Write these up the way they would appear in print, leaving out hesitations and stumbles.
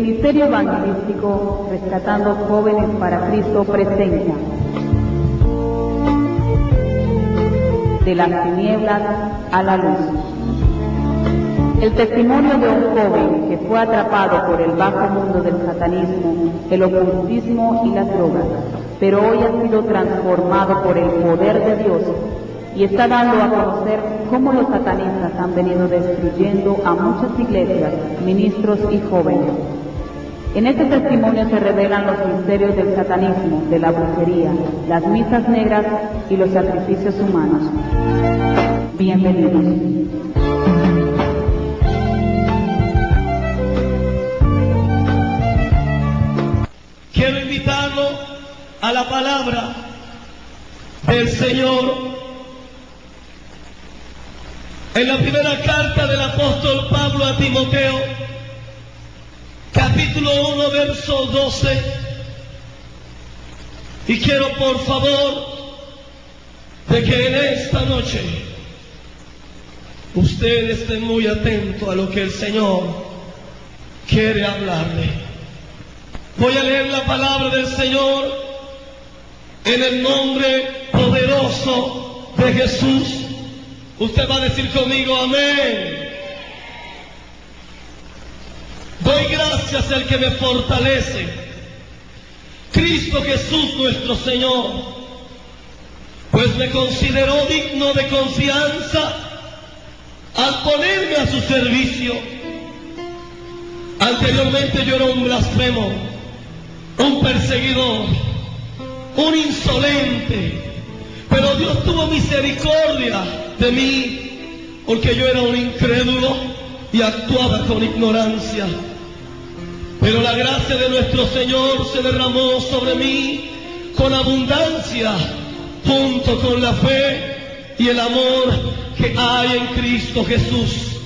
ministerio evangelístico Rescatando Jóvenes para Cristo presenta De las tinieblas a la luz. El testimonio de un joven que fue atrapado por el bajo mundo del satanismo, el ocultismo y las drogas, pero hoy ha sido transformado por el poder de Dios y está dando a conocer cómo los satanistas han venido destruyendo a muchas iglesias, ministros y jóvenes. En este testimonio se revelan los misterios del satanismo, de la brujería, las misas negras y los sacrificios humanos. Bienvenidos. Quiero invitarlo a la palabra del Señor. En la primera carta del apóstol Pablo a Timoteo, capítulo 1, verso 12. Y quiero, por favor, de que en esta noche usted esté muy atento a lo que el Señor quiere hablarle. Voy a leer la palabra del Señor en el nombre poderoso de Jesús. Usted va a decir conmigo, amén. Doy gracias al que me fortalece, Cristo Jesús nuestro Señor, pues me consideró digno de confianza al ponerme a su servicio. Anteriormente yo era un blasfemo, un perseguidor, un insolente, pero Dios tuvo misericordia de mí, porque yo era un incrédulo y actuaba con ignorancia. Pero la gracia de nuestro Señor se derramó sobre mí con abundancia, junto con la fe y el amor que hay en Cristo Jesús.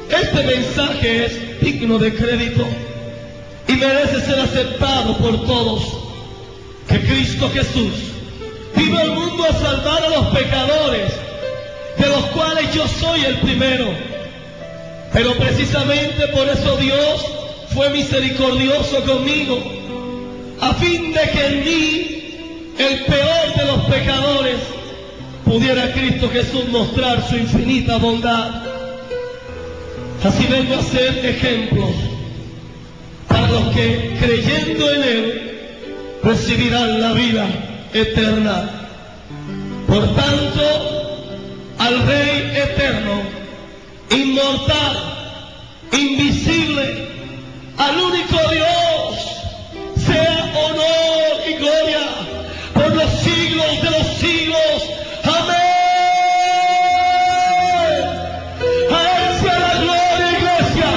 Este mensaje es digno de crédito y merece ser aceptado por todos. Que Cristo Jesús vino al mundo a salvar a los pecadores, de los cuales yo soy el primero. Pero precisamente por eso Dios fue misericordioso conmigo, a fin de que en mí, el peor de los pecadores, pudiera Cristo Jesús mostrar su infinita bondad. Así vengo a ser ejemplo para los que, creyendo en Él, recibirán la vida eterna. Por tanto, al Rey eterno, inmortal, invisible, al único Dios, sea honor y gloria por los siglos de los siglos. Amén. A Él sea la gloria, iglesia.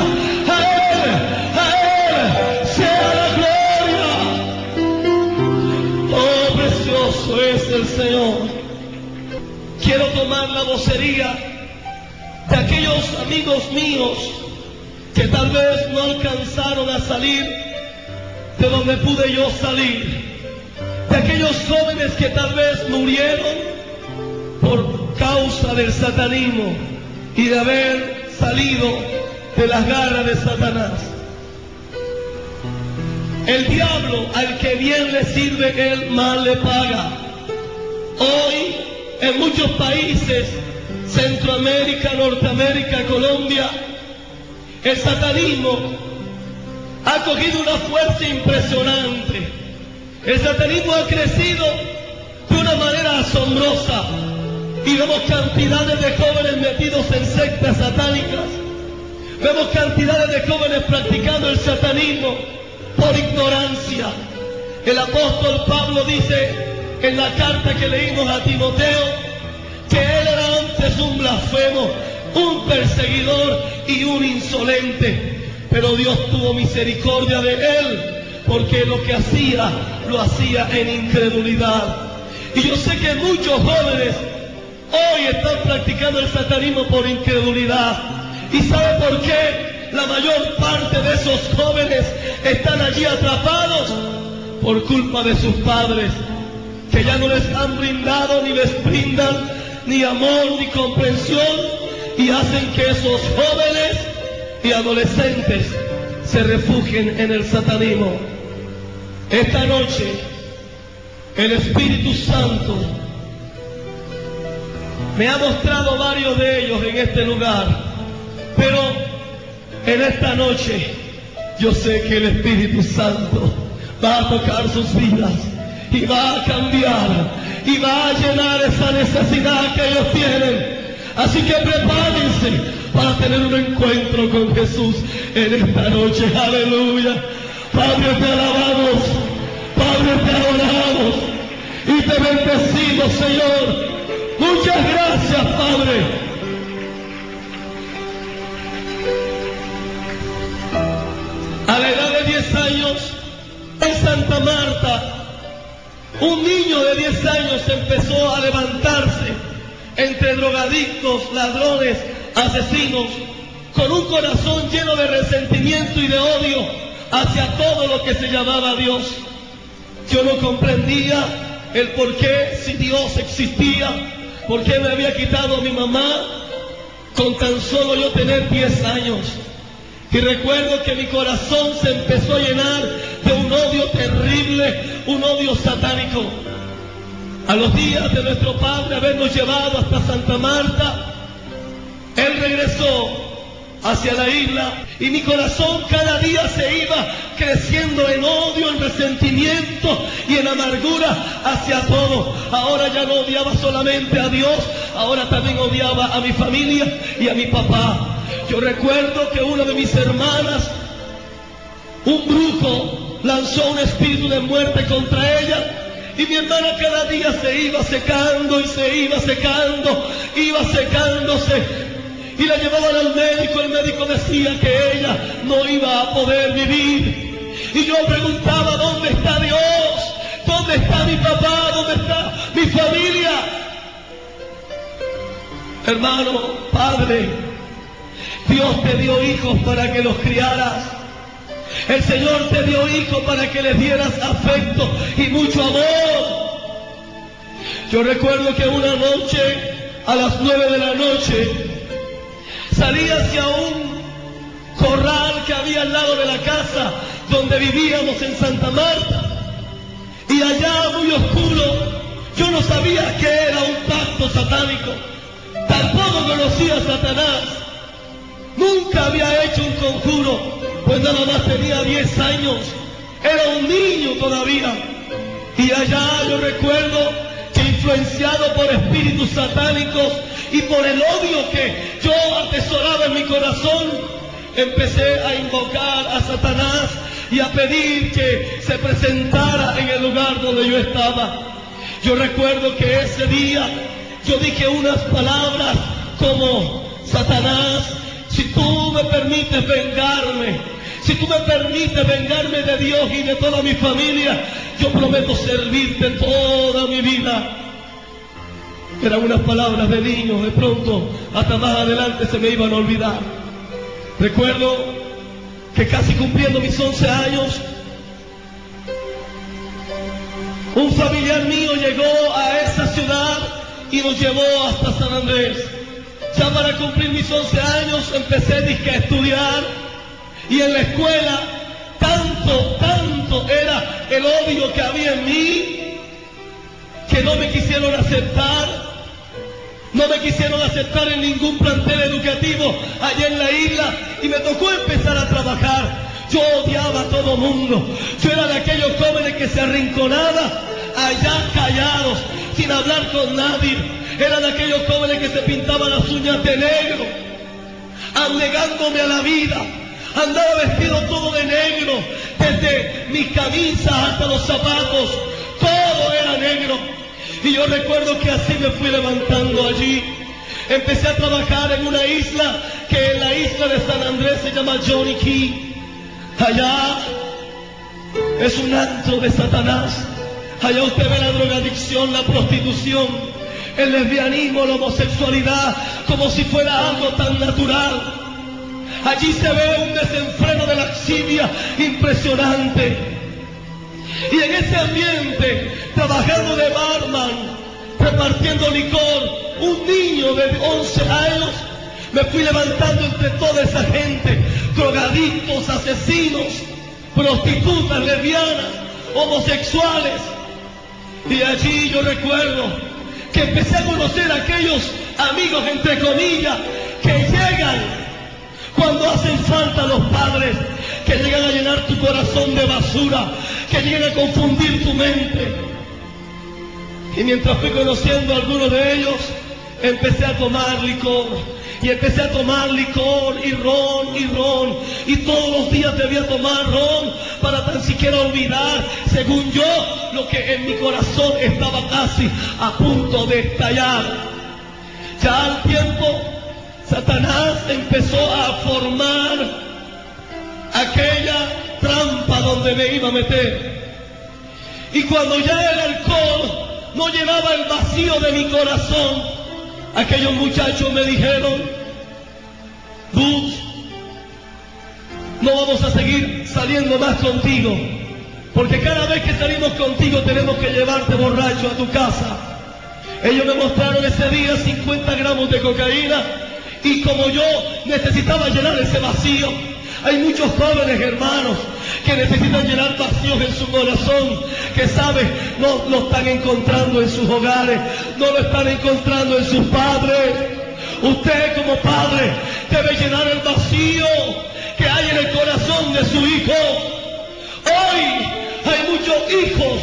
A Él sea la gloria. Oh, precioso es el Señor. Quiero tomar la vocería de aquellos amigos míos que tal vez no alcanzaron a salir de donde pude yo salir, de aquellos jóvenes que tal vez murieron por causa del satanismo y de haber salido de las garras de Satanás. El diablo, al que bien le sirve, él mal le paga. Hoy, en muchos países, Centroamérica, Norteamérica, Colombia, el satanismo ha cogido una fuerza impresionante. El satanismo ha crecido de una manera asombrosa y vemos cantidades de jóvenes metidos en sectas satánicas. Vemos cantidades de jóvenes practicando el satanismo por ignorancia. El apóstol Pablo dice en la carta que leímos a Timoteo que él era antes un blasfemo, un perseguidor y un insolente, pero Dios tuvo misericordia de él, porque lo que hacía, lo hacía en incredulidad. Y yo sé que muchos jóvenes hoy están practicando el satanismo por incredulidad. ¿Y sabe por qué? La mayor parte de esos jóvenes están allí atrapados por culpa de sus padres, que ya no les han brindado ni les brindan ni amor ni comprensión, y hacen que esos jóvenes y adolescentes se refugien en el satanismo. Esta noche, el Espíritu Santo me ha mostrado varios de ellos en este lugar, pero en esta noche yo sé que el Espíritu Santo va a tocar sus vidas y va a cambiar y va a llenar esa necesidad que ellos tienen. Así que prepárense para tener un encuentro con Jesús en esta noche. Aleluya. Padre, te alabamos, Padre, te adoramos y te bendecimos, Señor. Muchas gracias, Padre. A la edad de 10 años, en Santa Marta, un niño de 10 años empezó a levantarse entre drogadictos, ladrones, asesinos, con un corazón lleno de resentimiento y de odio hacia todo lo que se llamaba Dios. Yo no comprendía el por qué, si Dios existía, por qué me había quitado a mi mamá con tan solo yo tener 10 años. Y recuerdo que mi corazón se empezó a llenar de un odio terrible, un odio satánico. A los días de nuestro padre habernos llevado hasta Santa Marta, él regresó hacia la isla y mi corazón cada día se iba creciendo en odio, en resentimiento y en amargura hacia todo. Ahora ya no odiaba solamente a Dios, ahora también odiaba a mi familia y a mi papá. Yo recuerdo que una de mis hermanas, un brujo, lanzó un espíritu de muerte contra ella. Y mi hermana cada día se iba secando y se iba secando, iba secándose. Y la llevaban al médico, el médico decía que ella no iba a poder vivir. Y yo preguntaba, ¿dónde está Dios? ¿Dónde está mi papá? ¿Dónde está mi familia? Hermano, Padre, Dios te dio hijos para que los criaras. El Señor te dio hijos para que les dieras afecto y mucho amor. Yo recuerdo que una noche, a las 9 de la noche, salí hacia un corral que había al lado de la casa donde vivíamos en Santa Marta. Y allá, muy oscuro, yo no sabía que era un pacto satánico. Tampoco conocía a Satanás. Nunca había hecho un conjuro, pues nada más tenía 10 años. Era un niño todavía. Y allá yo recuerdo que, influenciado por espíritus satánicos y por el odio que yo atesoraba en mi corazón, empecé a invocar a Satanás y a pedir que se presentara en el lugar donde yo estaba. Yo recuerdo que ese día yo dije unas palabras como: Satanás, si tú me permites vengarme, si tú me permites vengarme de Dios y de toda mi familia, yo prometo servirte toda mi vida. Eran unas palabras de niño, de pronto, hasta más adelante se me iban a olvidar. Recuerdo que casi cumpliendo mis 11 años, un familiar mío llegó a esa ciudad y nos llevó hasta San Andrés. Ya para cumplir mis 11 años empecé a estudiar, y en la escuela tanto era el odio que había en mí que no me quisieron aceptar. No me quisieron aceptar en ningún plantel educativo allá en la isla y me tocó empezar a trabajar. Yo odiaba a todo mundo. Yo era de aquellos jóvenes que se arrinconaban allá callados, sin hablar con nadie. Era de aquellos jóvenes que se pintaban las uñas de negro, anegándome a la vida. Andaba vestido todo de negro, desde mis camisas hasta los zapatos, todo era negro. Y yo recuerdo que así me fui levantando allí. Empecé a trabajar en una isla que en la isla de San Andrés se llama Johnny Key. Allá es un antro de Satanás. Allá usted ve la drogadicción, la prostitución, el lesbianismo, la homosexualidad, como si fuera algo tan natural. Allí se ve un desenfreno de laxivia impresionante. Y en ese ambiente, trabajando de barman, repartiendo licor, un niño de 11 años, me fui levantando entre toda esa gente drogadictos, asesinos, prostitutas, lesbianas, homosexuales. Y allí yo recuerdo que empecé a conocer a aquellos amigos, entre comillas, que llegan cuando hacen falta los padres, que llegan a llenar tu corazón de basura, que llegan a confundir tu mente. Y mientras fui conociendo a algunos de ellos, empecé a tomar licor. Y empecé a tomar licor y ron, y todos los días debía tomar ron para tan siquiera olvidar, según yo, lo que en mi corazón estaba casi a punto de estallar. Ya al tiempo, Satanás empezó a formar aquella trampa donde me iba a meter. Y cuando ya el alcohol no llenaba el vacío de mi corazón, aquellos muchachos me dijeron: Butch, no vamos a seguir saliendo más contigo, porque cada vez que salimos contigo tenemos que llevarte borracho a tu casa. Ellos me mostraron ese día 50 gramos de cocaína, y como yo necesitaba llenar ese vacío, hay muchos jóvenes hermanos que necesitan llenar vacíos en su corazón, que saben, no lo están encontrando en sus hogares, no lo están encontrando en sus padres. Usted como padre debe llenar el vacío que hay en el corazón de su hijo. Hoy hay muchos hijos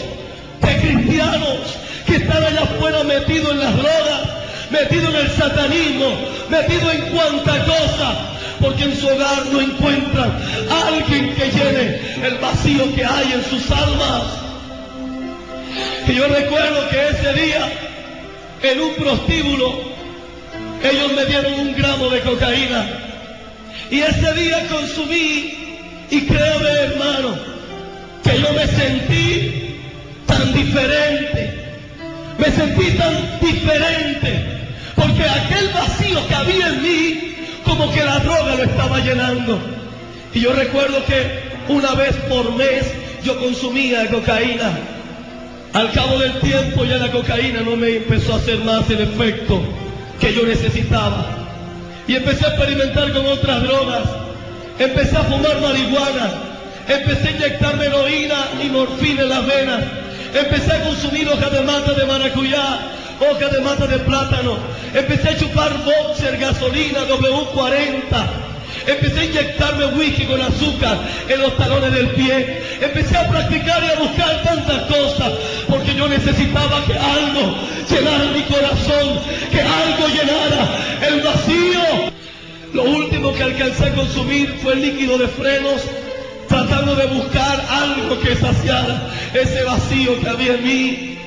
de cristianos que están allá afuera metidos en las drogas, metidos en el satanismo, metidos en cuanta cosa, porque en su hogar no encuentran a alguien que llene el vacío que hay en sus almas. Y yo recuerdo que ese día, en un prostíbulo, ellos me dieron 1 gramo de cocaína, y ese día consumí, y créame hermano, que yo me sentí tan diferente, porque aquel vacío que había en mí, como que la droga lo estaba llenando. Y yo recuerdo que una vez por mes yo consumía cocaína. Al cabo del tiempo ya la cocaína no me empezó a hacer más el efecto que yo necesitaba. Y empecé a experimentar con otras drogas. Empecé a fumar marihuana. Empecé a inyectarme heroína y morfina en las venas. Empecé a consumir hojas de mata de maracuyá, hojas de mata de plátano. Empecé a chupar Boxer, gasolina, W40. Empecé a inyectarme whisky con azúcar en los talones del pie. Empecé a practicar y a buscar tantas cosas, porque yo necesitaba que algo llenara mi corazón, que algo llenara el vacío. Lo último que alcancé a consumir fue el líquido de frenos, tratando de buscar algo que saciara ese vacío que había en mí.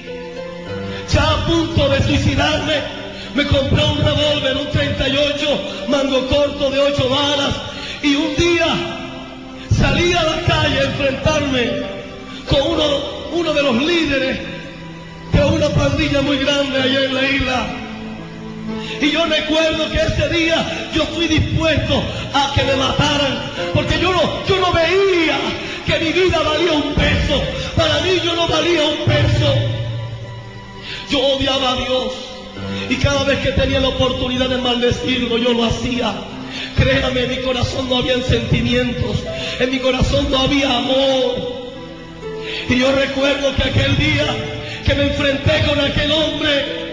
Ya a punto de suicidarme, me compré un revólver, un 38, mango corto de 8 balas, y un día salí a la calle a enfrentarme con uno de los líderes de una pandilla muy grande allá en la isla. Y yo recuerdo que ese día yo fui dispuesto a que me mataran, porque yo no veía que mi vida valía un peso. Para mí yo no valía un peso. Yo odiaba a Dios, y cada vez que tenía la oportunidad de maldecirlo, yo lo hacía. Créame, en mi corazón no había sentimientos, en mi corazón no había amor. Y yo recuerdo que aquel día que me enfrenté con aquel hombre,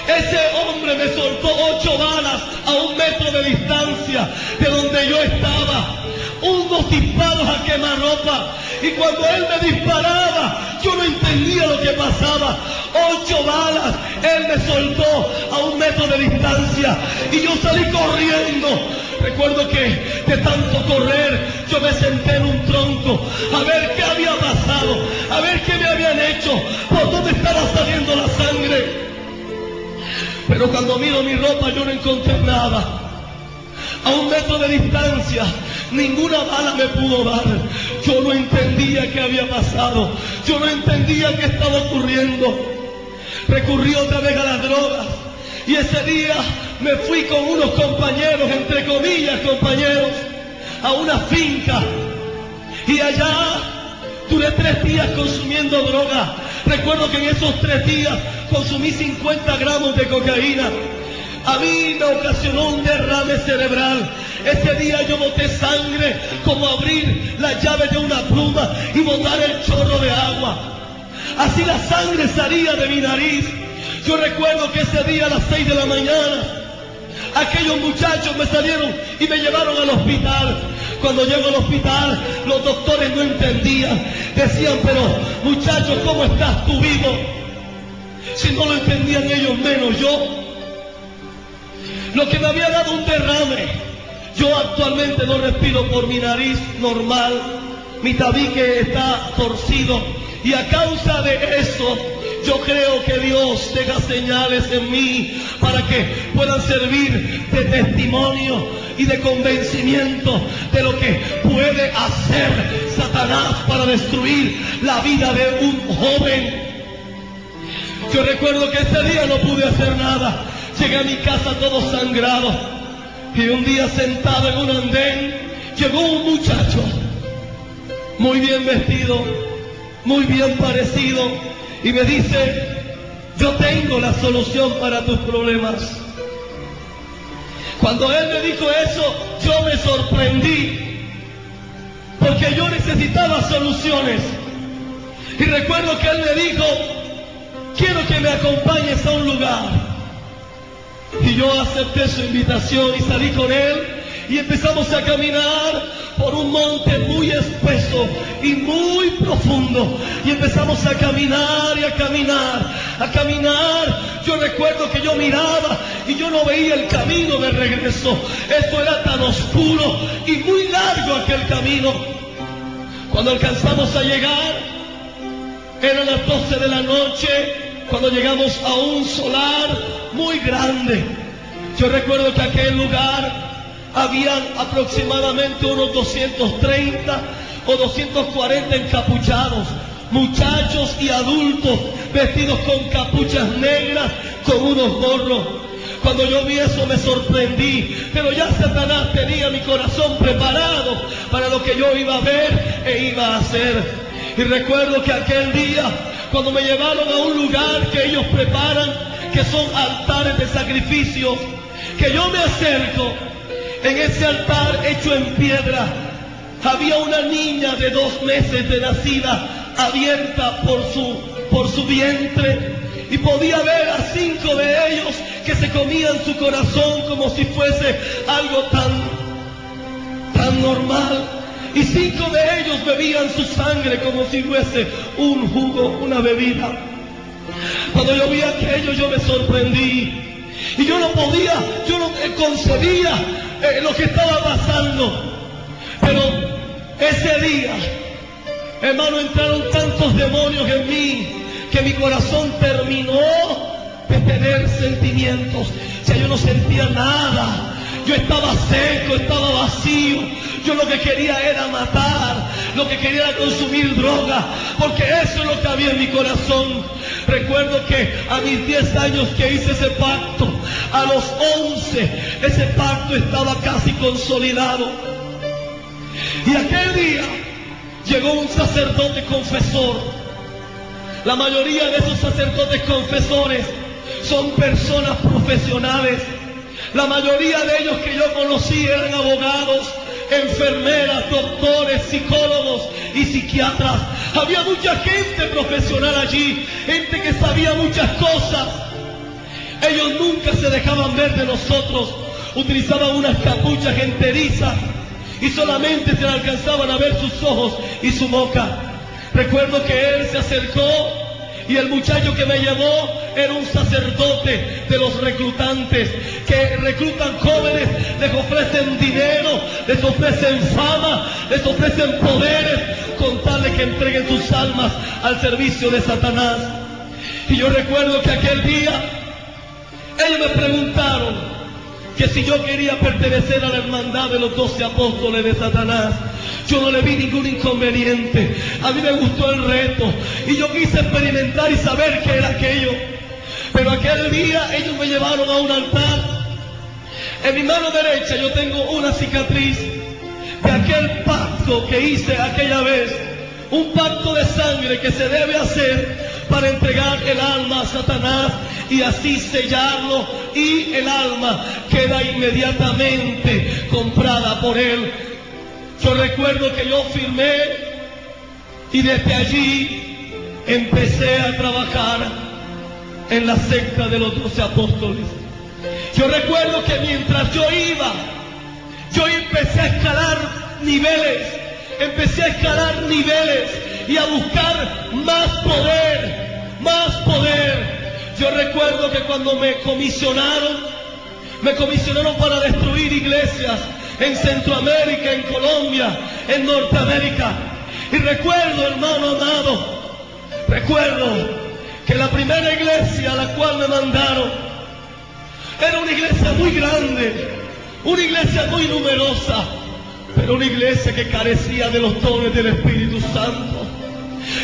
ese hombre me soltó 8 balas a 1 metro de distancia de donde yo estaba. Unos disparos a quemarropa. Y cuando él me disparaba, yo no entendía lo que pasaba. 8 balas, él me soltó a 1 metro de distancia. Y yo salí corriendo. Recuerdo que de tanto correr, yo me senté en un tronco a ver qué había pasado, a ver qué me habían hecho, por dónde estaba saliendo la sangre. Pero cuando miro mi ropa yo no encontré nada. A 1 metro de distancia, ninguna bala me pudo dar. Yo no entendía qué había pasado. Yo no entendía qué estaba ocurriendo. Recurrí otra vez a las drogas. Y ese día me fui con unos compañeros, entre comillas compañeros, a una finca. Y allá duré 3 días consumiendo droga. Recuerdo que en esos 3 días consumí 50 gramos de cocaína. A mí me ocasionó un derrame cerebral. Ese día yo boté sangre como abrir la llave de una pluma y botar el chorro de agua. Así la sangre salía de mi nariz. Yo recuerdo que ese día a las 6 de la mañana, aquellos muchachos me salieron y me llevaron al hospital. Cuando llego al hospital, los doctores no entendían. Decían, pero muchachos, ¿cómo estás tú vivo? Si no lo entendían ellos, menos yo. Lo que me había dado un derrame. Yo actualmente no respiro por mi nariz normal. Mi tabique está torcido. Y a causa de eso, yo creo que Dios deja señales en mí para que puedan servir de testimonio y de convencimiento de lo que puede hacer Satanás para destruir la vida de un joven. Yo recuerdo que ese día no pude hacer nada. Llegué a mi casa todo sangrado. Y un día sentado en un andén, llegó un muchacho, muy bien vestido, muy bien parecido, y me dice, yo tengo la solución para tus problemas. Cuando él me dijo eso, yo me sorprendí, porque yo necesitaba soluciones. Y recuerdo que él me dijo, quiero que me acompañes a un lugar. Y yo acepté su invitación y salí con él y empezamos a caminar por un monte muy espeso y muy profundo. Y empezamos a caminar y a caminar, a caminar. Yo recuerdo que yo miraba y yo no veía el camino de regreso. Esto era tan oscuro y muy largo aquel camino. Cuando alcanzamos a llegar, eran las 12 de la noche. Cuando llegamos a un solar muy grande, yo recuerdo que aquel lugar habían aproximadamente unos 230 o 240 encapuchados, muchachos y adultos vestidos con capuchas negras, con unos gorros. Cuando yo vi eso me sorprendí, pero ya Satanás tenía mi corazón preparado para lo que yo iba a ver e iba a hacer. Y recuerdo que aquel día, cuando me llevaron a un lugar que ellos preparan, que son altares de sacrificio, que yo me acerco, en ese altar hecho en piedra, había una niña de 2 meses de nacida, abierta por su vientre, y podía ver a 5 de ellos que se comían su corazón como si fuese algo tan normal. Y 5 de ellos bebían su sangre como si fuese un jugo, una bebida. Cuando yo vi aquello, yo me sorprendí. Y yo no concebía lo que estaba pasando. Pero ese día, hermano, entraron tantos demonios en mí que mi corazón terminó de tener sentimientos. O sea, yo no sentía nada. Yo estaba seco, estaba vacío. Yo lo que quería era matar, lo que quería era consumir droga, porque eso es lo que había en mi corazón. Recuerdo que a mis 10 años que hice ese pacto, a los 11, ese pacto estaba casi consolidado. Y aquel día llegó un sacerdote confesor. La mayoría de esos sacerdotes confesores son personas profesionales. La mayoría de ellos que yo conocí eran abogados, enfermeras, doctores, psicólogos y psiquiatras. Había mucha gente profesional allí, gente que sabía muchas cosas. Ellos nunca se dejaban ver de nosotros. Utilizaban unas capuchas enterizas y solamente se le alcanzaban a ver sus ojos y su boca. Recuerdo que él se acercó y el muchacho que me llevó era un sacerdote de los reclutantes, que reclutan jóvenes, les ofrecen dinero, les ofrecen fama, les ofrecen poderes, con tal de que entreguen sus almas al servicio de Satanás. Y yo recuerdo que aquel día, ellos me preguntaron que si yo quería pertenecer a la hermandad de los 12 apóstoles de Satanás. Yo no le vi ningún inconveniente. A mí me gustó el reto y yo quise experimentar y saber qué era aquello. Pero aquel día ellos me llevaron a un altar. En mi mano derecha yo tengo una cicatriz de aquel pacto que hice aquella vez. Un pacto de sangre que se debe hacer para entregar el alma a Satanás y así sellarlo, y el alma queda inmediatamente comprada por Él. Yo recuerdo que yo firmé y desde allí empecé a trabajar en la secta de los 12 apóstoles. Yo recuerdo que mientras yo iba, yo empecé a escalar niveles y a buscar más poder. Yo recuerdo que cuando me comisionaron para destruir iglesias en Centroamérica, en Colombia, en Norteamérica. Y recuerdo, hermano amado, que la primera iglesia a la cual me mandaron era una iglesia muy grande, una iglesia muy numerosa, pero una iglesia que carecía de los dones del Espíritu Santo.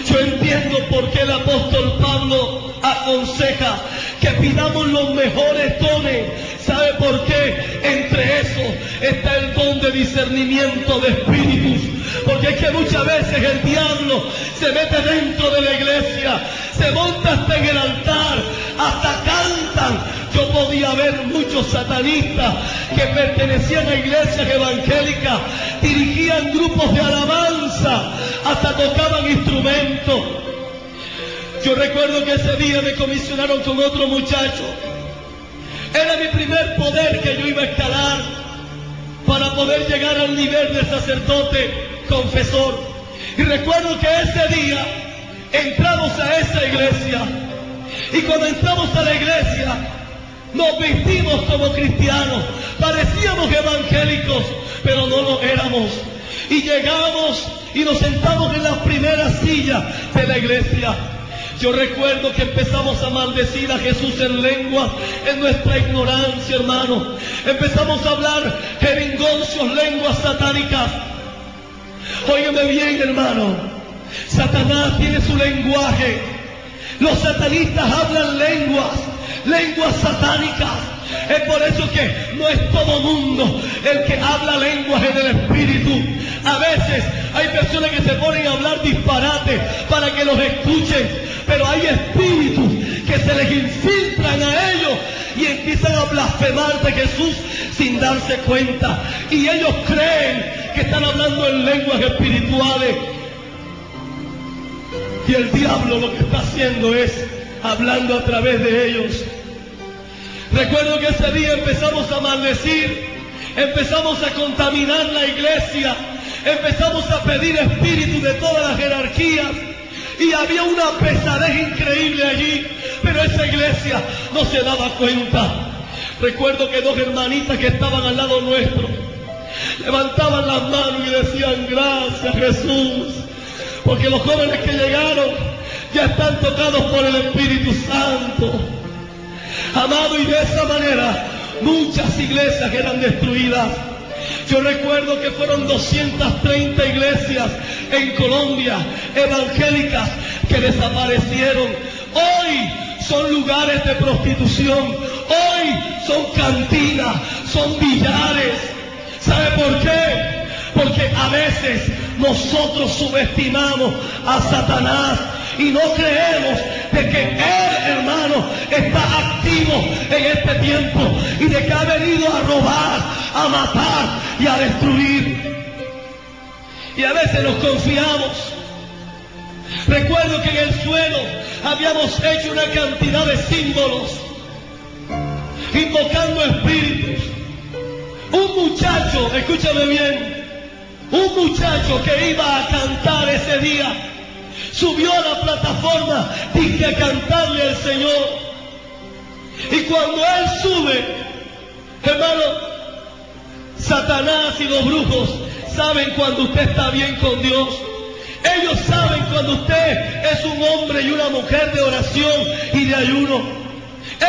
Yo entiendo por qué el apóstol Pablo aconseja que pidamos los mejores dones. ¿Sabe por qué? Entre esos está el don de discernimiento de espíritus. Porque es que muchas veces el diablo se mete dentro de la iglesia, se monta hasta en el altar, hasta cantan. Yo podía ver muchos satanistas que pertenecían a iglesias evangélicas, dirigían grupos de alabanza, hasta tocaban instrumentos. Yo recuerdo que ese día me comisionaron con otro muchacho. Era mi primer poder que yo iba a escalar para poder llegar al nivel de sacerdote confesor. Y recuerdo que ese día entramos a esa iglesia, y cuando entramos a la iglesia nos vestimos como cristianos, parecíamos evangélicos, pero no lo éramos. Y llegamos y nos sentamos en las primeras sillas de la iglesia. Yo recuerdo que empezamos a maldecir a Jesús en lenguas, en nuestra ignorancia, hermano. Empezamos a hablar jeringoncios, lenguas satánicas. Óigame bien, hermano. Satanás tiene su lenguaje. Los satanistas hablan lenguas satánicas. Es por eso que no es todo mundo el que habla lenguas en el Espíritu. A veces hay personas que se ponen a hablar disparates para que los escuchen, pero hay espíritus que se les infiltran a ellos y empiezan a blasfemar de Jesús sin darse cuenta. Y ellos creen que están hablando en lenguas espirituales. Y el diablo lo que está haciendo es hablando a través de ellos. Recuerdo que ese día empezamos a maldecir, empezamos a contaminar la iglesia, empezamos a pedir espíritus de todas las jerarquías, y había una pesadez increíble allí, pero esa iglesia no se daba cuenta. Recuerdo que dos hermanitas que estaban al lado nuestro levantaban las manos y decían: gracias, Jesús, porque los jóvenes que llegaron ya están tocados por el Espíritu Santo. Amado, y de esa manera muchas iglesias eran destruidas. Yo recuerdo que fueron 230 iglesias en Colombia, evangélicas, que desaparecieron. Hoy son lugares de prostitución, hoy son cantinas, son billares. ¿Sabe por qué? Porque a veces nosotros subestimamos a Satanás y no creemos de que Él, hermano, está activo en este tiempo y de que ha venido a robar, a matar y a destruir. Y a veces nos confiamos. Recuerdo que en el suelo habíamos hecho una cantidad de símbolos, invocando espíritus. Un muchacho, escúchame bien, un muchacho que iba a cantar ese día, subió a la plataforma, dije, a cantarle al Señor. Y cuando él sube, hermano, Satanás y los brujos saben cuando usted está bien con Dios. Ellos saben cuando usted es un hombre y una mujer de oración y de ayuno.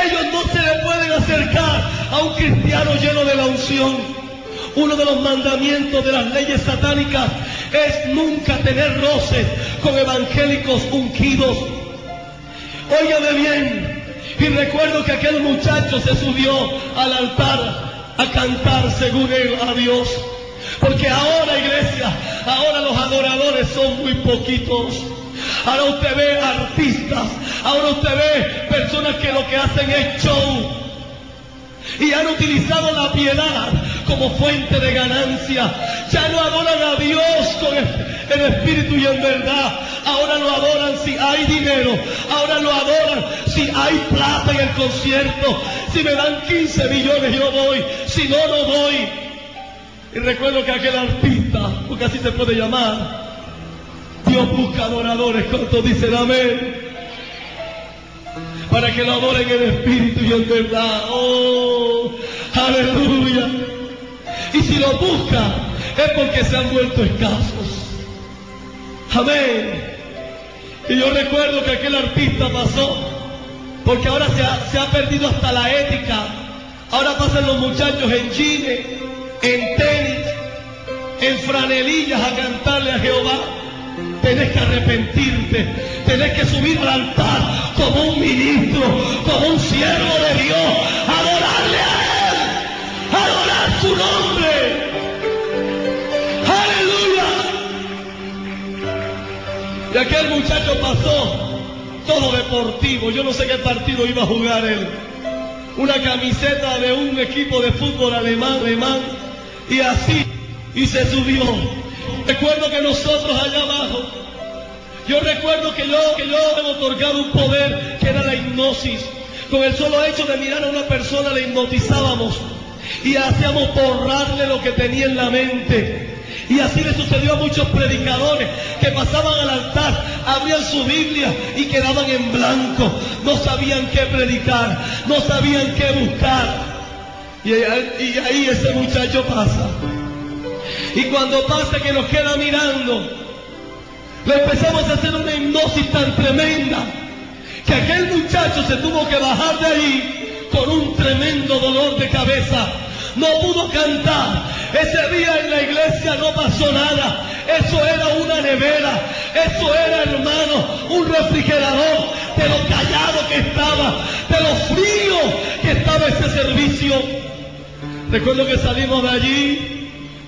Ellos no se le pueden acercar a un cristiano lleno de la unción. Uno de los mandamientos de las leyes satánicas es nunca tener roces con evangélicos ungidos. Óigame bien. Y recuerdo que aquel muchacho se subió al altar a cantar según él a Dios. Porque ahora, iglesia, ahora los adoradores son muy poquitos. Ahora usted ve artistas, ahora usted ve personas que lo que hacen es show. Y han utilizado la piedad como fuente de ganancia. Ya no adoran a Dios con el espíritu y en verdad. Ahora lo adoran si hay dinero. Ahora lo adoran si hay plata en el concierto. Si me dan 15 millones yo doy. Si no, no doy. Y recuerdo que aquel artista, porque así se puede llamar, Dios busca adoradores. ¿Cuántos dicen amén? Para que lo adoren en espíritu y en verdad. ¡Oh! ¡Aleluya! Y si lo buscan es porque se han vuelto escasos. ¡Amén! Y yo recuerdo que aquel artista pasó, porque ahora se ha perdido hasta la ética. Ahora pasan los muchachos en jeans, en tenis, en franelillas a cantarle a Jehová. Tenés que arrepentirte, tenés que subir al altar como un ministro, como un siervo de Dios, adorarle a Él, adorar su nombre. ¡Aleluya! Y aquel muchacho pasó todo deportivo, yo no sé qué partido iba a jugar él, una camiseta de un equipo de fútbol alemán, y así, y se subió. Recuerdo que nosotros allá abajo, yo recuerdo que yo me otorgaba un poder que era la hipnosis. Con el solo hecho de mirar a una persona le hipnotizábamos y hacíamos borrarle lo que tenía en la mente. Y así le sucedió a muchos predicadores que pasaban al altar, abrían su Biblia y quedaban en blanco. No sabían qué predicar, no sabían qué buscar. Y ahí ese muchacho pasa. Y cuando pasa que nos queda mirando, le empezamos a hacer una hipnosis tan tremenda que aquel muchacho se tuvo que bajar de ahí con un tremendo dolor de cabeza. No pudo cantar. Ese día en la iglesia no pasó nada. Eso era una nevera. Eso era, hermano, un refrigerador de lo callado que estaba, de lo frío que estaba ese servicio. Recuerdo que salimos de allí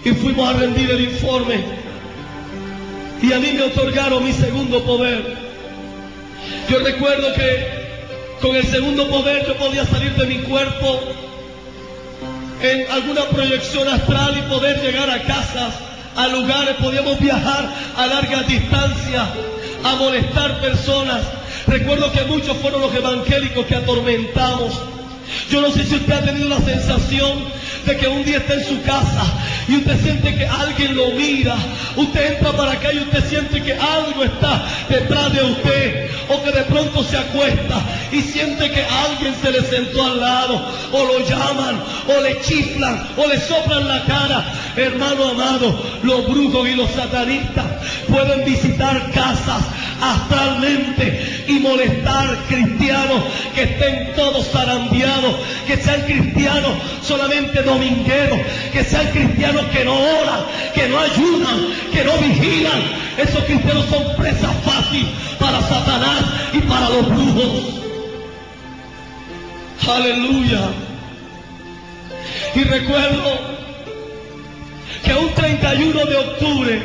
y fuimos a rendir el informe. Y a mí me otorgaron mi segundo poder. Yo recuerdo que con el segundo poder yo podía salir de mi cuerpo en alguna proyección astral y poder llegar a casas, a lugares, podíamos viajar a largas distancias, a molestar personas. Recuerdo que muchos fueron los evangélicos que atormentamos. Yo no sé si usted ha tenido la sensación de que un día está en su casa y usted siente que alguien lo mira. Usted entra para acá y usted siente que algo está detrás de usted. O que de pronto se acuesta y siente que alguien se le sentó al lado. O lo llaman, o le chiflan, o le soplan la cara. Hermano amado, los brujos y los satanistas pueden visitar casas astralmente y molestar cristianos que estén todos zarandeados, que sean cristianos solamente domingueros, que sean cristianos que no oran, que no ayudan, que no vigilan. Esos cristianos son presa fácil para Satanás y para los brujos. Aleluya. Y recuerdo que un 31 de octubre,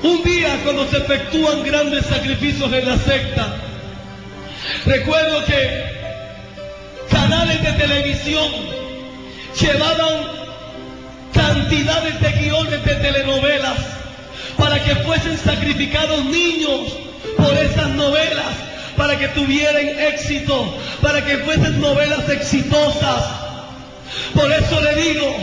un día cuando se efectúan grandes sacrificios en la secta, recuerdo que canales de televisión llevaban cantidades de guiones de telenovelas para que fuesen sacrificados niños por esas novelas, para que tuvieran éxito, para que fuesen novelas exitosas. Por eso le digo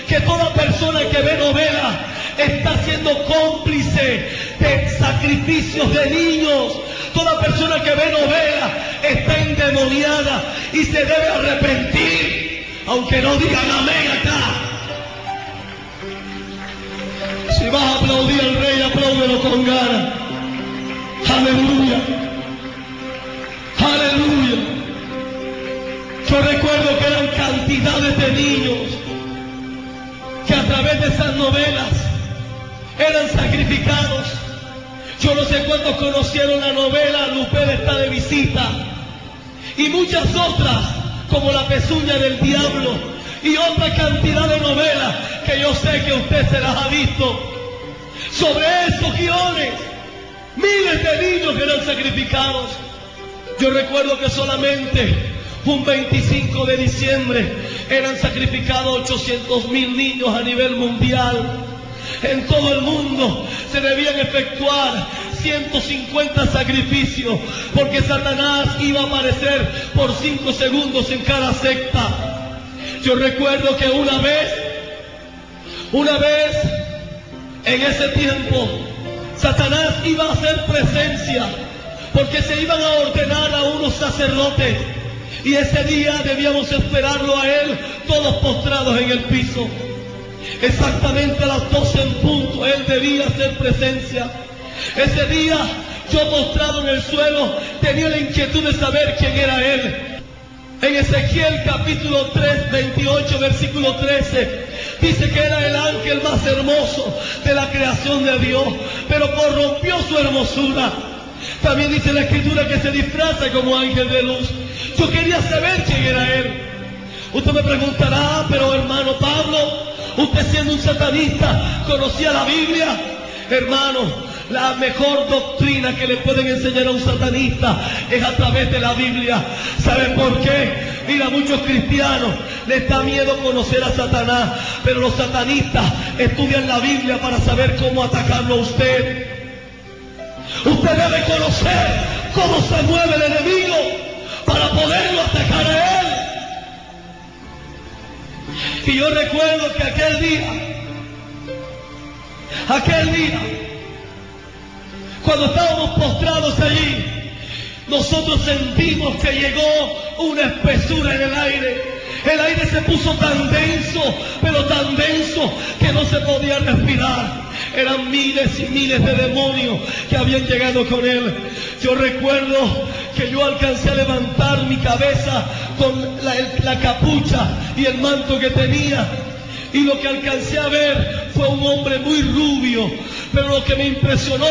que toda persona que ve novelas está siendo cómplice de sacrificios de niños. Toda persona que ve novelas está endemoniada y se debe arrepentir, aunque no digan amén acá. Si vas a aplaudir al rey, apláudelo con ganas. Aleluya. Aleluya. Yo recuerdo que eran cantidades de niños que a través de esas novelas eran sacrificados. Yo no sé cuántos conocieron la novela Lupel está de visita y muchas otras como La pezuña del diablo y otra cantidad de novelas que yo sé que usted se las ha visto. Sobre esos guiones Miles de niños que eran sacrificados. Yo recuerdo que solamente un 25 de diciembre eran sacrificados 800,000 niños a nivel mundial. En todo el mundo se debían efectuar 150 sacrificios, porque Satanás iba a aparecer por 5 segundos en cada secta. Yo recuerdo que una vez, en ese tiempo, Satanás iba a hacer presencia, porque se iban a ordenar a unos sacerdotes, y ese día debíamos esperarlo a él, todos postrados en el piso. Exactamente a las 12 en punto, él debía hacer presencia. Ese día, yo postrado en el suelo, tenía la inquietud de saber quién era él. En Ezequiel capítulo 3, 28, versículo 13, dice que era el ángel más hermoso de la creación de Dios, pero corrompió su hermosura. También dice la escritura que se disfraza como ángel de luz. Yo quería saber quién era él. Usted me preguntará, pero hermano Pablo, usted siendo un satanista, ¿conocía la Biblia? Hermano, la mejor doctrina que le pueden enseñar a un satanista es a través de la Biblia. ¿Saben por qué? Mira, a muchos cristianos les da miedo conocer a Satanás, pero los satanistas estudian la Biblia para saber cómo atacarlo a usted. Usted debe conocer cómo se mueve el enemigo para poderlo atacar a él. Y yo recuerdo que aquel día, cuando estábamos postrados allí, nosotros sentimos que llegó una espesura en el aire. El aire se puso tan denso, pero tan denso que no se podía respirar. Eran miles y miles de demonios que habían llegado con él. Yo recuerdo que yo alcancé a levantar mi cabeza con la capucha y el manto que tenía, y lo que alcancé a ver fue un hombre muy rubio, pero lo que me impresionó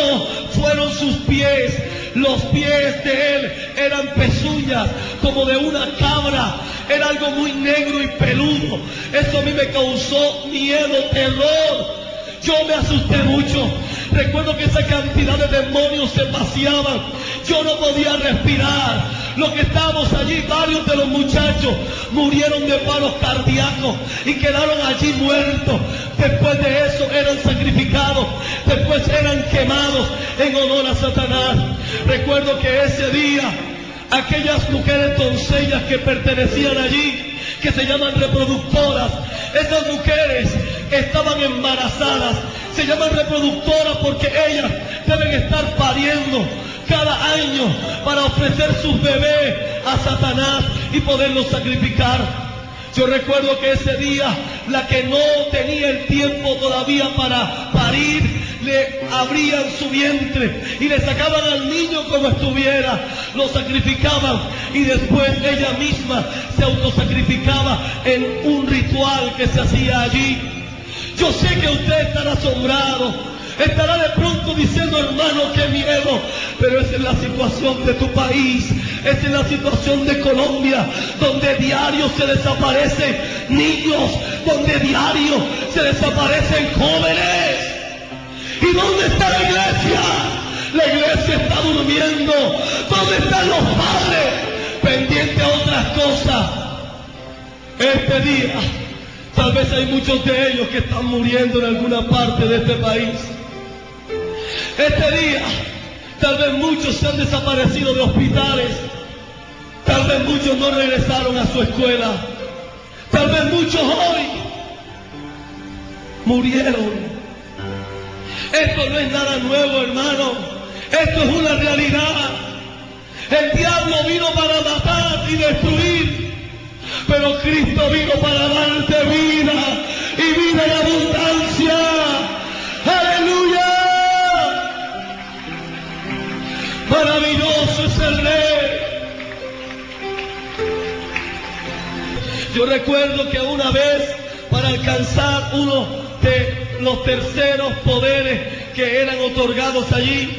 fueron sus pies. Los pies de él eran pezuñas como de una cabra, era algo muy negro y peludo. Eso a mí me causó miedo, terror. Yo me asusté mucho. Recuerdo que esa cantidad de demonios se paseaban. Yo no podía respirar. Los que estábamos allí, varios de los muchachos murieron de paros cardíacos y quedaron allí muertos. Después de eso eran sacrificados, después eran quemados en honor a Satanás. Recuerdo que ese día, aquellas mujeres doncellas que pertenecían allí, que se llaman reproductoras, esas mujeres estaban embarazadas. Se llaman reproductoras porque ellas deben estar pariendo cada año para ofrecer sus bebés a Satanás y poderlos sacrificar. Yo recuerdo que ese día, la que no tenía el tiempo todavía para parir, le abrían su vientre y le sacaban al niño como estuviera, lo sacrificaban, y después ella misma se autosacrificaba en un ritual que se hacía allí. Yo sé que usted estará asombrado, estará de pronto diciendo, hermano, qué miedo, pero esa es la situación de tu país, esa es la situación de Colombia, donde diario se desaparecen niños, donde diario se desaparecen jóvenes. ¿Y dónde está la iglesia? La iglesia está durmiendo. ¿Dónde están los padres? Pendientes a otras cosas. Este día, tal vez hay muchos de ellos que están muriendo en alguna parte de este país. Este día, tal vez muchos se han desaparecido de hospitales. Tal vez muchos no regresaron a su escuela. Tal vez muchos hoy murieron. Esto no es nada nuevo, hermano. Esto es una realidad. El diablo vino para matar y destruir, pero Cristo vino para darte vida y vida en abundancia. ¡Aleluya! Maravilloso es el Rey. Yo recuerdo que una vez, para alcanzar uno de los terceros poderes que eran otorgados allí,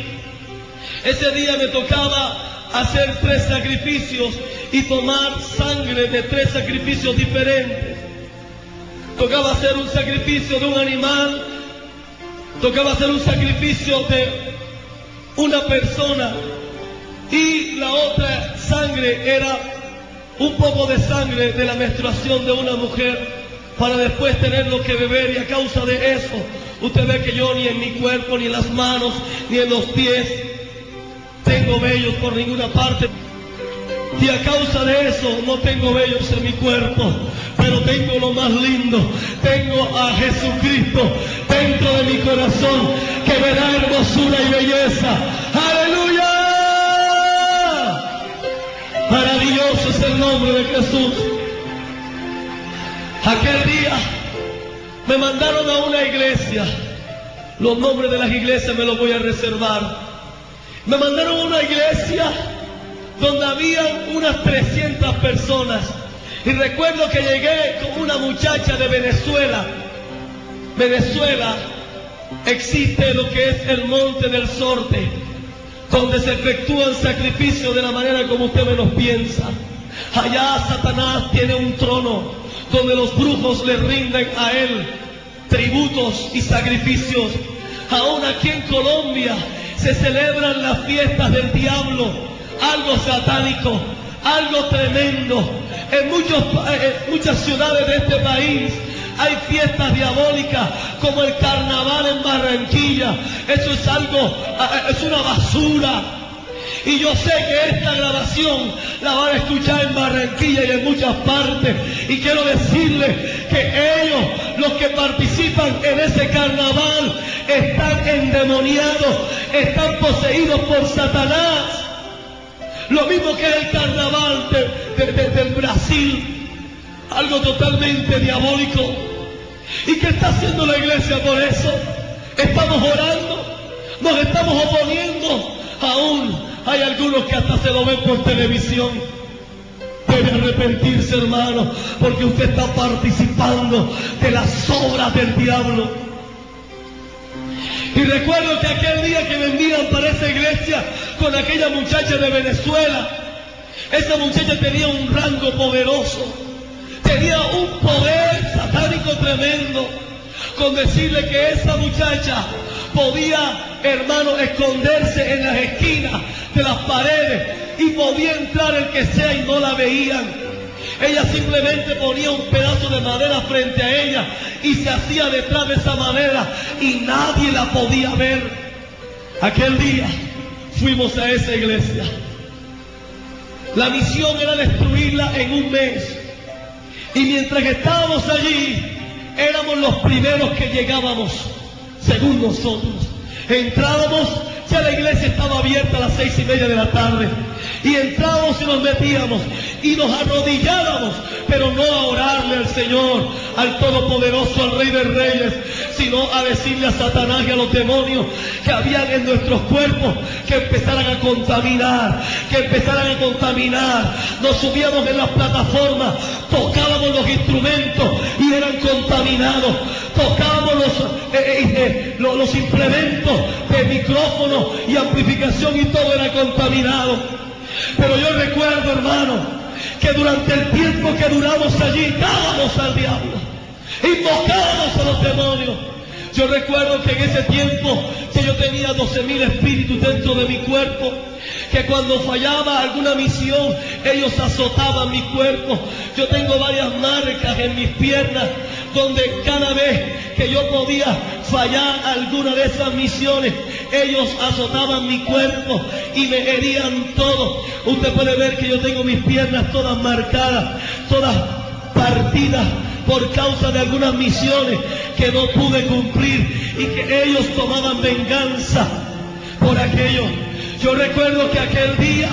ese día me tocaba hacer 3 sacrificios y tomar sangre de 3 sacrificios diferentes. Tocaba hacer un sacrificio de un animal, tocaba hacer un sacrificio una persona y la otra sangre era un poco de sangre de la menstruación de una mujer para después tenerlo que beber, y a causa de eso usted ve que yo ni en mi cuerpo, ni en las manos, ni en los pies tengo vellos por ninguna parte, y a causa de eso no tengo vellos en mi cuerpo, pero tengo lo más lindo, tengo a Jesucristo dentro de mi corazón que me da hermosura y belleza. ¡Aleluya! Maravilloso es el nombre de Jesús. Aquel día me mandaron a una iglesia. Los nombres de las iglesias me los voy a reservar. Me mandaron a una iglesia donde habían unas 300 personas. Y recuerdo que llegué con una muchacha de Venezuela. Venezuela existe lo que es el Monte del Sorte, donde se efectúan sacrificios de la manera como usted menos piensa. Allá Satanás tiene un trono donde los brujos le rinden a él tributos y sacrificios. Aún aquí en Colombia se celebran las fiestas del diablo, algo satánico, algo tremendo. En muchas ciudades de este país hay fiestas diabólicas, como el carnaval en Barranquilla. Eso es algo, es una basura. Y yo sé que esta grabación la van a escuchar en Barranquilla y en muchas partes. Y quiero decirles que ellos, los que participan en ese carnaval, están endemoniados, están poseídos por Satanás. Lo mismo que el carnaval del Brasil, algo totalmente diabólico. ¿Y qué está haciendo la iglesia por eso? Estamos orando, nos estamos oponiendo. Aún hay algunos que hasta se lo ven por televisión. Debe arrepentirse, hermano, porque usted está participando de las obras del diablo. Y recuerdo que aquel día que me envían para esa iglesia con aquella muchacha de Venezuela, esa muchacha tenía un rango poderoso, tenía un poder satánico tremendo, con decirle que esa muchacha podía, hermano, esconderse en las esquinas de las paredes y podía entrar el que sea y no la veían. Ella simplemente ponía un pedazo de madera frente a ella y se hacía detrás de esa madera y nadie la podía ver. Aquel día fuimos a esa iglesia. La misión era destruirla en un mes. Y mientras estábamos allí, éramos los primeros que llegábamos, según nosotros. Entrábamos, ya la iglesia estaba abierta a las 6:30 de la tarde. Y entrábamos y nos metíamos y nos arrodillábamos, pero no a orarle al Señor, al Todopoderoso, al Rey de Reyes, sino a decirle a Satanás y a los demonios que habían en nuestros cuerpos que empezaran a contaminar, Nos subíamos en las plataformas, tocábamos los instrumentos y eran contaminados, tocábamos los implementos de micrófono y amplificación y todo era contaminado. Pero yo recuerdo, hermano, que durante el tiempo que duramos allí, dábamos al diablo, invocábamos a los demonios. Yo recuerdo que en ese tiempo que yo tenía 12.000 espíritus dentro de mi cuerpo, que cuando fallaba alguna misión, ellos azotaban mi cuerpo. Yo tengo varias marcas en mis piernas, donde cada vez que yo podía fallar alguna de esas misiones, ellos azotaban mi cuerpo y me herían todo. Usted puede ver que yo tengo mis piernas todas marcadas, todas partidas por causa de algunas misiones que no pude cumplir y que ellos tomaban venganza por aquello. Yo recuerdo que aquel día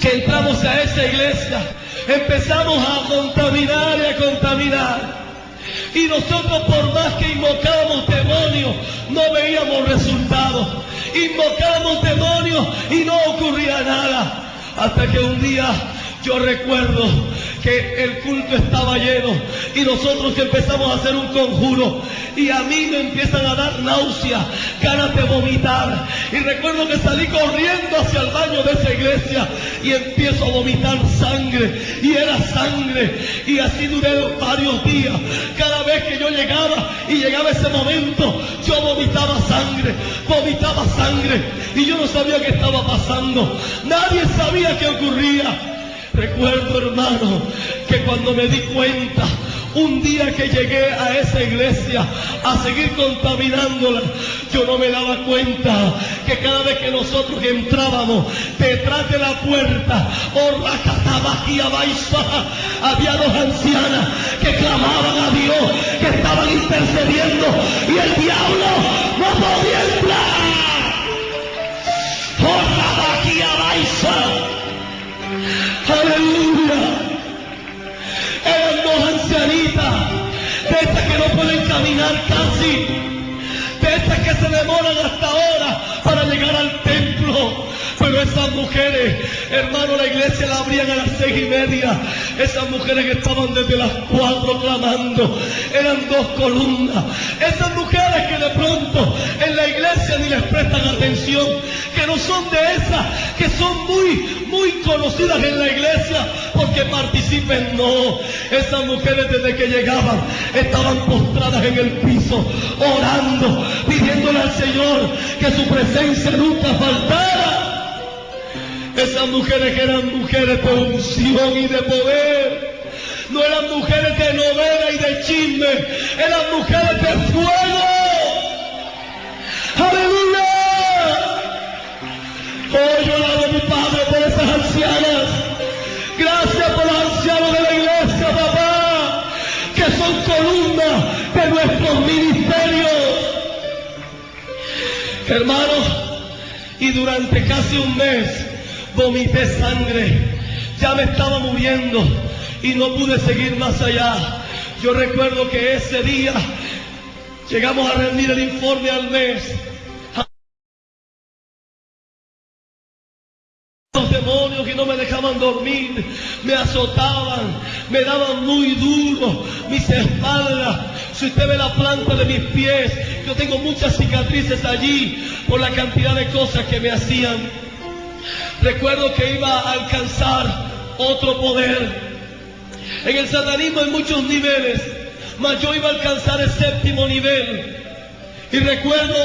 que entramos a esa iglesia, empezamos a contaminar y a contaminar. Y nosotros, por más que invocábamos demonios, no veíamos resultados. Invocábamos demonios y no ocurría nada. Hasta que un día yo recuerdo que el culto estaba lleno y nosotros que empezamos a hacer un conjuro y a mí me empiezan a dar náuseas, ganas de vomitar, y recuerdo que salí corriendo hacia el baño de esa iglesia y empiezo a vomitar sangre, y era sangre, y así duré varios días. Cada vez que yo llegaba y llegaba ese momento, yo vomitaba sangre, y yo no sabía qué estaba pasando, nadie sabía qué ocurría. Recuerdo, hermano, que cuando me di cuenta, un día que llegué a esa iglesia a seguir contaminándola, yo no me daba cuenta que cada vez que nosotros entrábamos detrás de la puerta, había dos ancianas que clamaban a Dios, que estaban intercediendo, y el diablo no podía entrar. Aleluya. Eran dos ancianitas, de estas que no pueden caminar casi, de estas que se demoran hasta ahora para llegar al templo. Pero esas mujeres, hermano, la iglesia la abrían a las 6:30. Esas mujeres que estaban desde las 4 clamando, eran dos columnas. Esas mujeres que de pronto en la iglesia ni les prestan atención, que no son de esas que son muy conocidas en la iglesia porque participen, no. Esas mujeres desde que llegaban estaban postradas en el piso, orando, pidiéndole al Señor que su presencia nunca faltara. Esas mujeres que eran mujeres de unción y de poder, no eran mujeres de novela y de chisme, eran mujeres de fuego. ¡Aleluya! Oh, yo alabo a mi Padre por esas ancianas. Gracias por los ancianos de la iglesia, papá, que son columnas de nuestros ministerios. Hermanos, y durante casi un mes vomité sangre, ya me estaba muriendo y no pude seguir más allá. Yo recuerdo que ese día llegamos a rendir el informe al mes. Los demonios que no me dejaban dormir, me azotaban, me daban muy duro mis espaldas. Si usted ve la planta de mis pies, yo tengo muchas cicatrices allí por la cantidad de cosas que me hacían. Recuerdo que iba a alcanzar otro poder. En el satanismo hay muchos niveles, mas yo iba a alcanzar el 7º nivel. Y recuerdo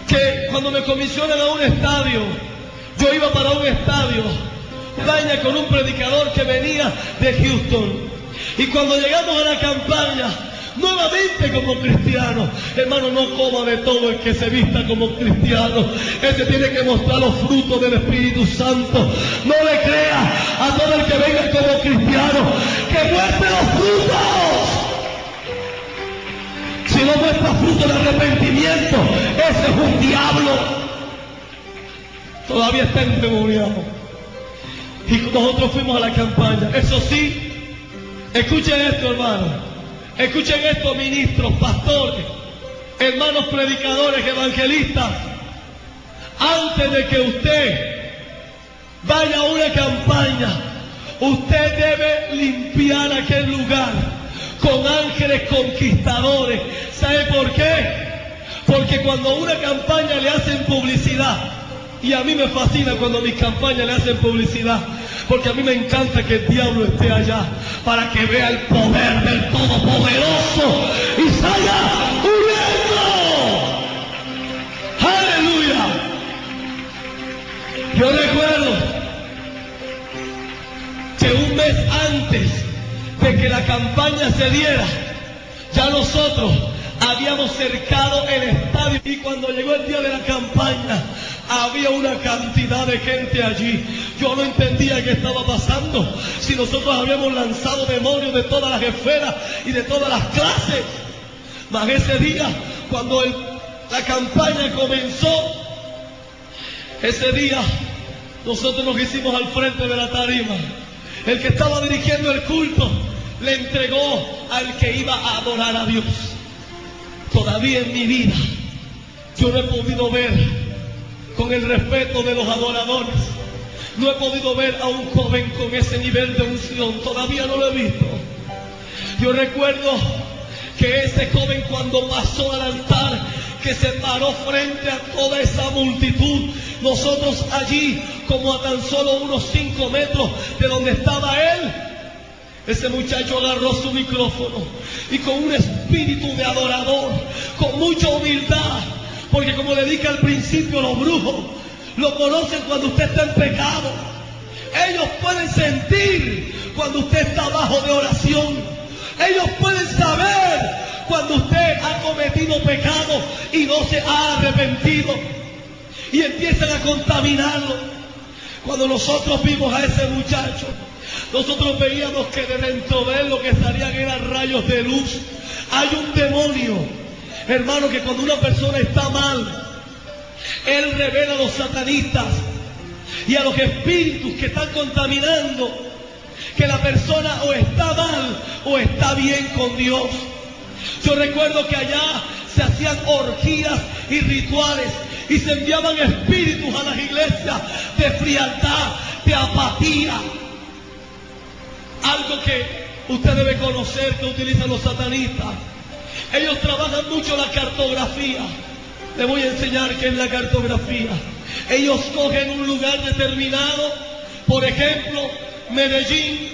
que cuando me comisionan a un estadio, yo iba para un estadio, campaña con un predicador que venía de Houston. Y cuando llegamos a la campaña, nuevamente como cristiano, hermano, no coma de todo el que se vista como cristiano. Ese tiene que mostrar los frutos del Espíritu Santo. No le crea a todo el que venga como cristiano, que muestre los frutos. Si no muestra fruto de arrepentimiento, ese es un diablo. Todavía está endemoniado. Y nosotros fuimos a la campaña. Eso sí, escuchen esto, hermano. Escuchen esto, ministros, pastores, hermanos predicadores, evangelistas. Antes de que usted vaya a una campaña, usted debe limpiar aquel lugar con ángeles conquistadores. ¿Sabe por qué? Porque cuando a una campaña le hacen publicidad, y a mí me fascina cuando mis campañas le hacen publicidad, porque a mí me encanta que el diablo esté allá para que vea el poder del Todopoderoso y salga huyendo. ¡Aleluya! Yo recuerdo que un mes antes de que la campaña se diera, ya nosotros habíamos cercado el estadio, y cuando llegó el día de la campaña había una cantidad de gente allí. Yo no entendía qué estaba pasando, si nosotros habíamos lanzado demonios de todas las esferas y de todas las clases. Mas ese día, cuando la campaña comenzó, ese día nosotros nos hicimos al frente de la tarima. El que estaba dirigiendo el culto le entregó al que iba a adorar a Dios. Todavía en mi vida yo no he podido ver con el respeto de los adoradores No he podido ver a un joven con ese nivel de unción, todavía no lo he visto. Yo recuerdo que ese joven cuando pasó al altar, que se paró frente a toda esa multitud, nosotros allí como a tan solo unos 5 metros de donde estaba él, ese muchacho agarró su micrófono y con un espíritu de adorador, con mucha humildad, porque como le dije al principio, los brujos lo conocen cuando usted está en pecado. Ellos pueden sentir cuando usted está bajo de oración. Ellos pueden saber cuando usted ha cometido pecado y no se ha arrepentido. Y empiezan a contaminarlo. Cuando nosotros vimos a ese muchacho, nosotros veíamos que de dentro de él lo que salían eran rayos de luz. Hay un demonio, hermano, que cuando una persona está mal, él revela a los satanistas y a los espíritus que están contaminando que la persona o está mal o está bien con Dios. Yo recuerdo que allá se hacían orgías y rituales y se enviaban espíritus a las iglesias de frialdad, de apatía. Algo que usted debe conocer que utilizan los satanistas. Ellos trabajan mucho la cartografía. Le voy a enseñar qué es la cartografía. Ellos cogen un lugar determinado, por ejemplo, Medellín,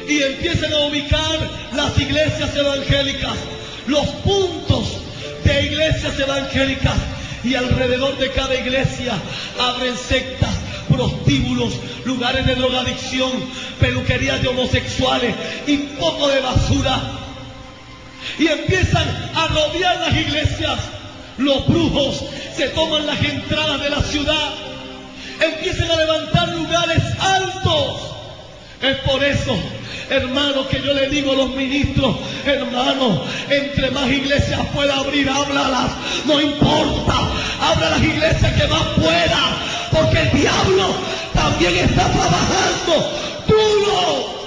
y empiezan a ubicar las iglesias evangélicas, los puntos de iglesias evangélicas, y alrededor de cada iglesia abren sectas, prostíbulos, lugares de drogadicción, peluquerías de homosexuales y poco de basura. Y empiezan a rodear las iglesias. Los brujos se toman las entradas de la ciudad, empiezan a levantar lugares altos. Es por eso, hermano, que yo le digo a los ministros, hermano, entre más iglesias pueda abrir, áblalas, no importa, abra las iglesias que más pueda, porque el diablo también está trabajando duro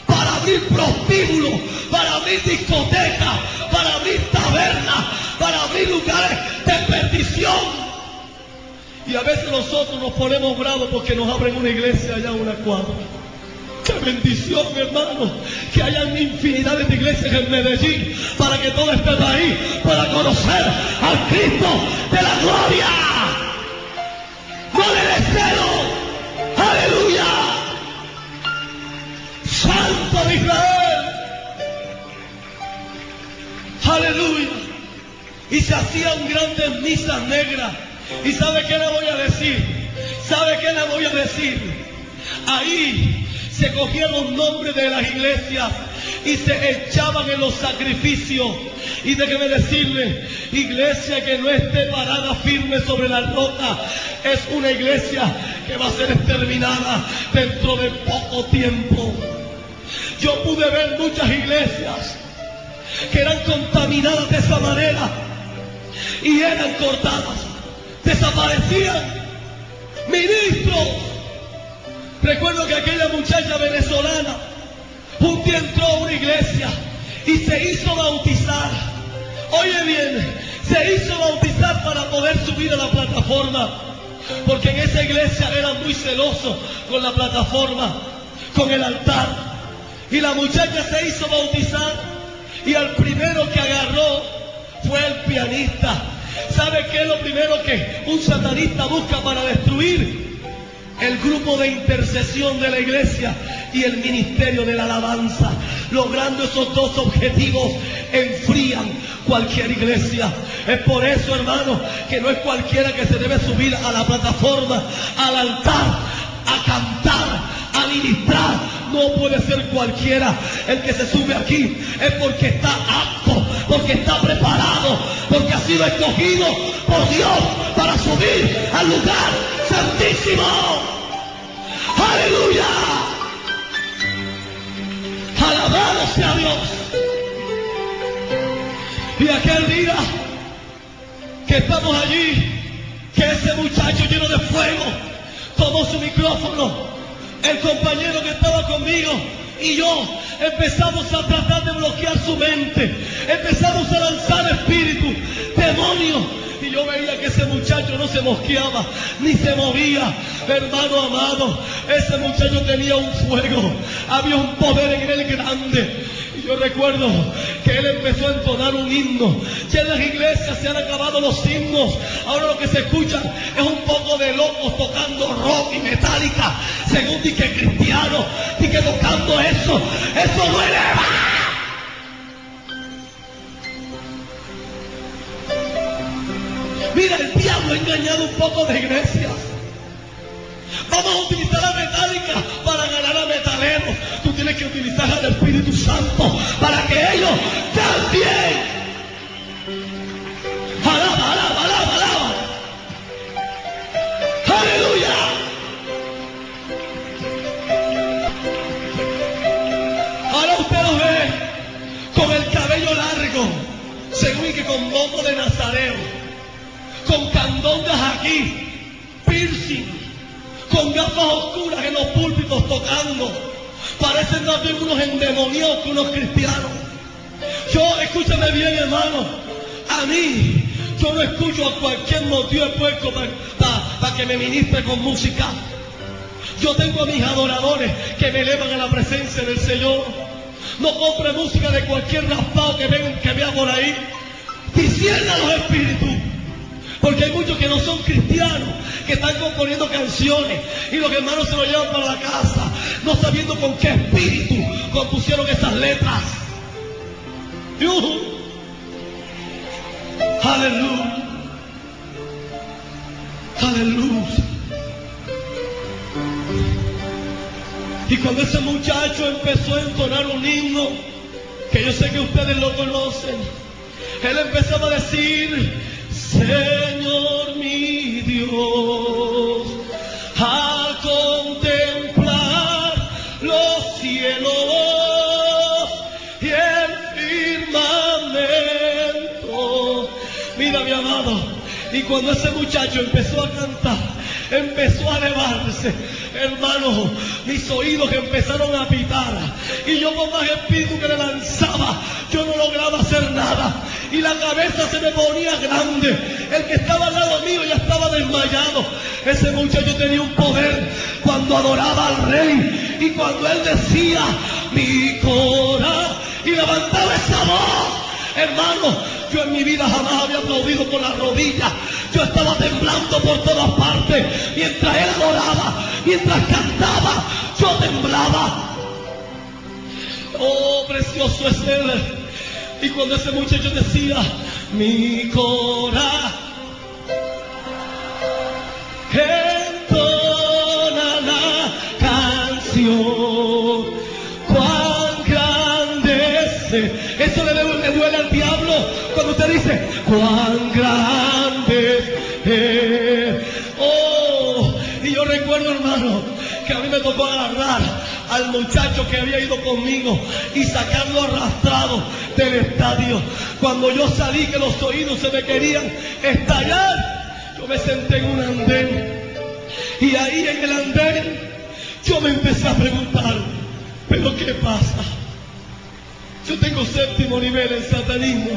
para abrir prostíbulos, para abrir discotecas, para abrir tabernas, para abrir lugares de perdición. Y a veces nosotros nos ponemos bravos porque nos abren una iglesia allá a una cuadra. ¡Qué bendición, hermano! Que hayan infinidades de iglesias en Medellín para que todo este país pueda conocer al Cristo de la gloria. ¡No le deseo! ¡Aleluya! ¡Santo de Israel! ¡Aleluya! Y se hacían grandes misas negras. ¿Y sabe qué le voy a decir? ¿Sabe qué le voy a decir? Ahí se cogían los nombres de las iglesias y se echaban en los sacrificios. Y déjeme decirle, iglesia que no esté parada firme sobre la roca es una iglesia que va a ser exterminada dentro de poco tiempo. Yo pude ver muchas iglesias que eran contaminadas de esa manera y eran cortadas, desaparecían ministros. Recuerdo que aquella muchacha venezolana un día entró a una iglesia y se hizo bautizar. Oye bien, se hizo bautizar para poder subir a la plataforma, porque en esa iglesia eran muy celosos con la plataforma, con el altar. Y la muchacha se hizo bautizar y al primero que agarró fue el pianista. ¿Sabe qué es lo primero que un satanista busca para destruir? El grupo de intercesión de la iglesia y el ministerio de la alabanza. Logrando esos dos objetivos, enfrían cualquier iglesia. Es por eso, hermano, que no es cualquiera que se debe subir a la plataforma, al altar, a cantar, a ministrar. No puede ser cualquiera el que se sube aquí. Es porque está apto, porque está preparado, porque ha sido escogido por Dios para subir al lugar santísimo. ¡Aleluya! ¡Alabado sea Dios! Y aquel día que estamos allí, que ese muchacho lleno de fuego tomó su micrófono, el compañero que estaba conmigo y yo empezamos a tratar de bloquear su mente, empezamos a lanzar espíritus, demonios, y yo yo veía que ese muchacho no se mosqueaba, ni se movía. Hermano amado, ese muchacho tenía un fuego, había un poder en él grande. Y yo recuerdo que él empezó a entonar un himno. Ya en las iglesias se han acabado los himnos. Ahora lo que se escucha es un poco de locos tocando rock y metálica, según dice cristiano, y que tocando eso no eleva. Mira, el diablo ha engañado un poco de iglesias. Vamos a utilizar la metálica para ganar a metaleros. Tú tienes que utilizar al Espíritu Santo para que ellos cambien. Alaba, alaba, alaba, alaba. Aleluya. Ahora usted los ve con el cabello largo, según que con moco de nazareo, con candongas aquí, piercing, con gafas oscuras en los púlpitos tocando. Parecen más bien unos endemoniados que unos cristianos. Yo, escúchame bien, hermano, a mí, yo no escucho a cualquier motivo de puerco para que me ministre con música. Yo tengo a mis adoradores que me elevan a la presencia del Señor. No compre música de cualquier raspado que vea por ahí. Discierna los espíritus. Porque hay muchos que no son cristianos, que están componiendo canciones y los hermanos se lo llevan para la casa, no sabiendo con qué espíritu compusieron esas letras. Aleluya. Aleluya. Y cuando ese muchacho empezó a entonar un himno, que yo sé que ustedes lo conocen, él empezaba a decir: Señor mi Dios, al contemplar los cielos y el firmamento. Mira, mi amado, y cuando ese muchacho empezó a cantar, empezó a elevarse, hermano, mis oídos empezaron a pitar, y yo con más espíritu que le lanzaba, yo no lograba hacer nada, y la cabeza se me ponía grande. El que estaba al lado mío ya estaba desmayado. Ese muchacho tenía un poder cuando adoraba al Rey, y cuando él decía: mi corazón, y levantaba esa voz, hermano, yo en mi vida jamás había aplaudido con las rodillas. Yo estaba temblando por todas partes. Mientras él adoraba, mientras cantaba, yo temblaba. Oh, precioso es él. Y cuando ese muchacho decía: mi corazón entona la canción, cuán grande es. Eso le duele al diablo cuando usted dice: cuán grande es. Oh, y yo recuerdo, hermano, que a mí me tocó agarrar al muchacho que había ido conmigo y sacarlo arrastrado del estadio. Cuando yo salí, que los oídos se me querían estallar, yo me senté en un andén, y ahí en el andén yo me empecé a preguntar: ¿pero qué pasa? Yo tengo 7º nivel en satanismo,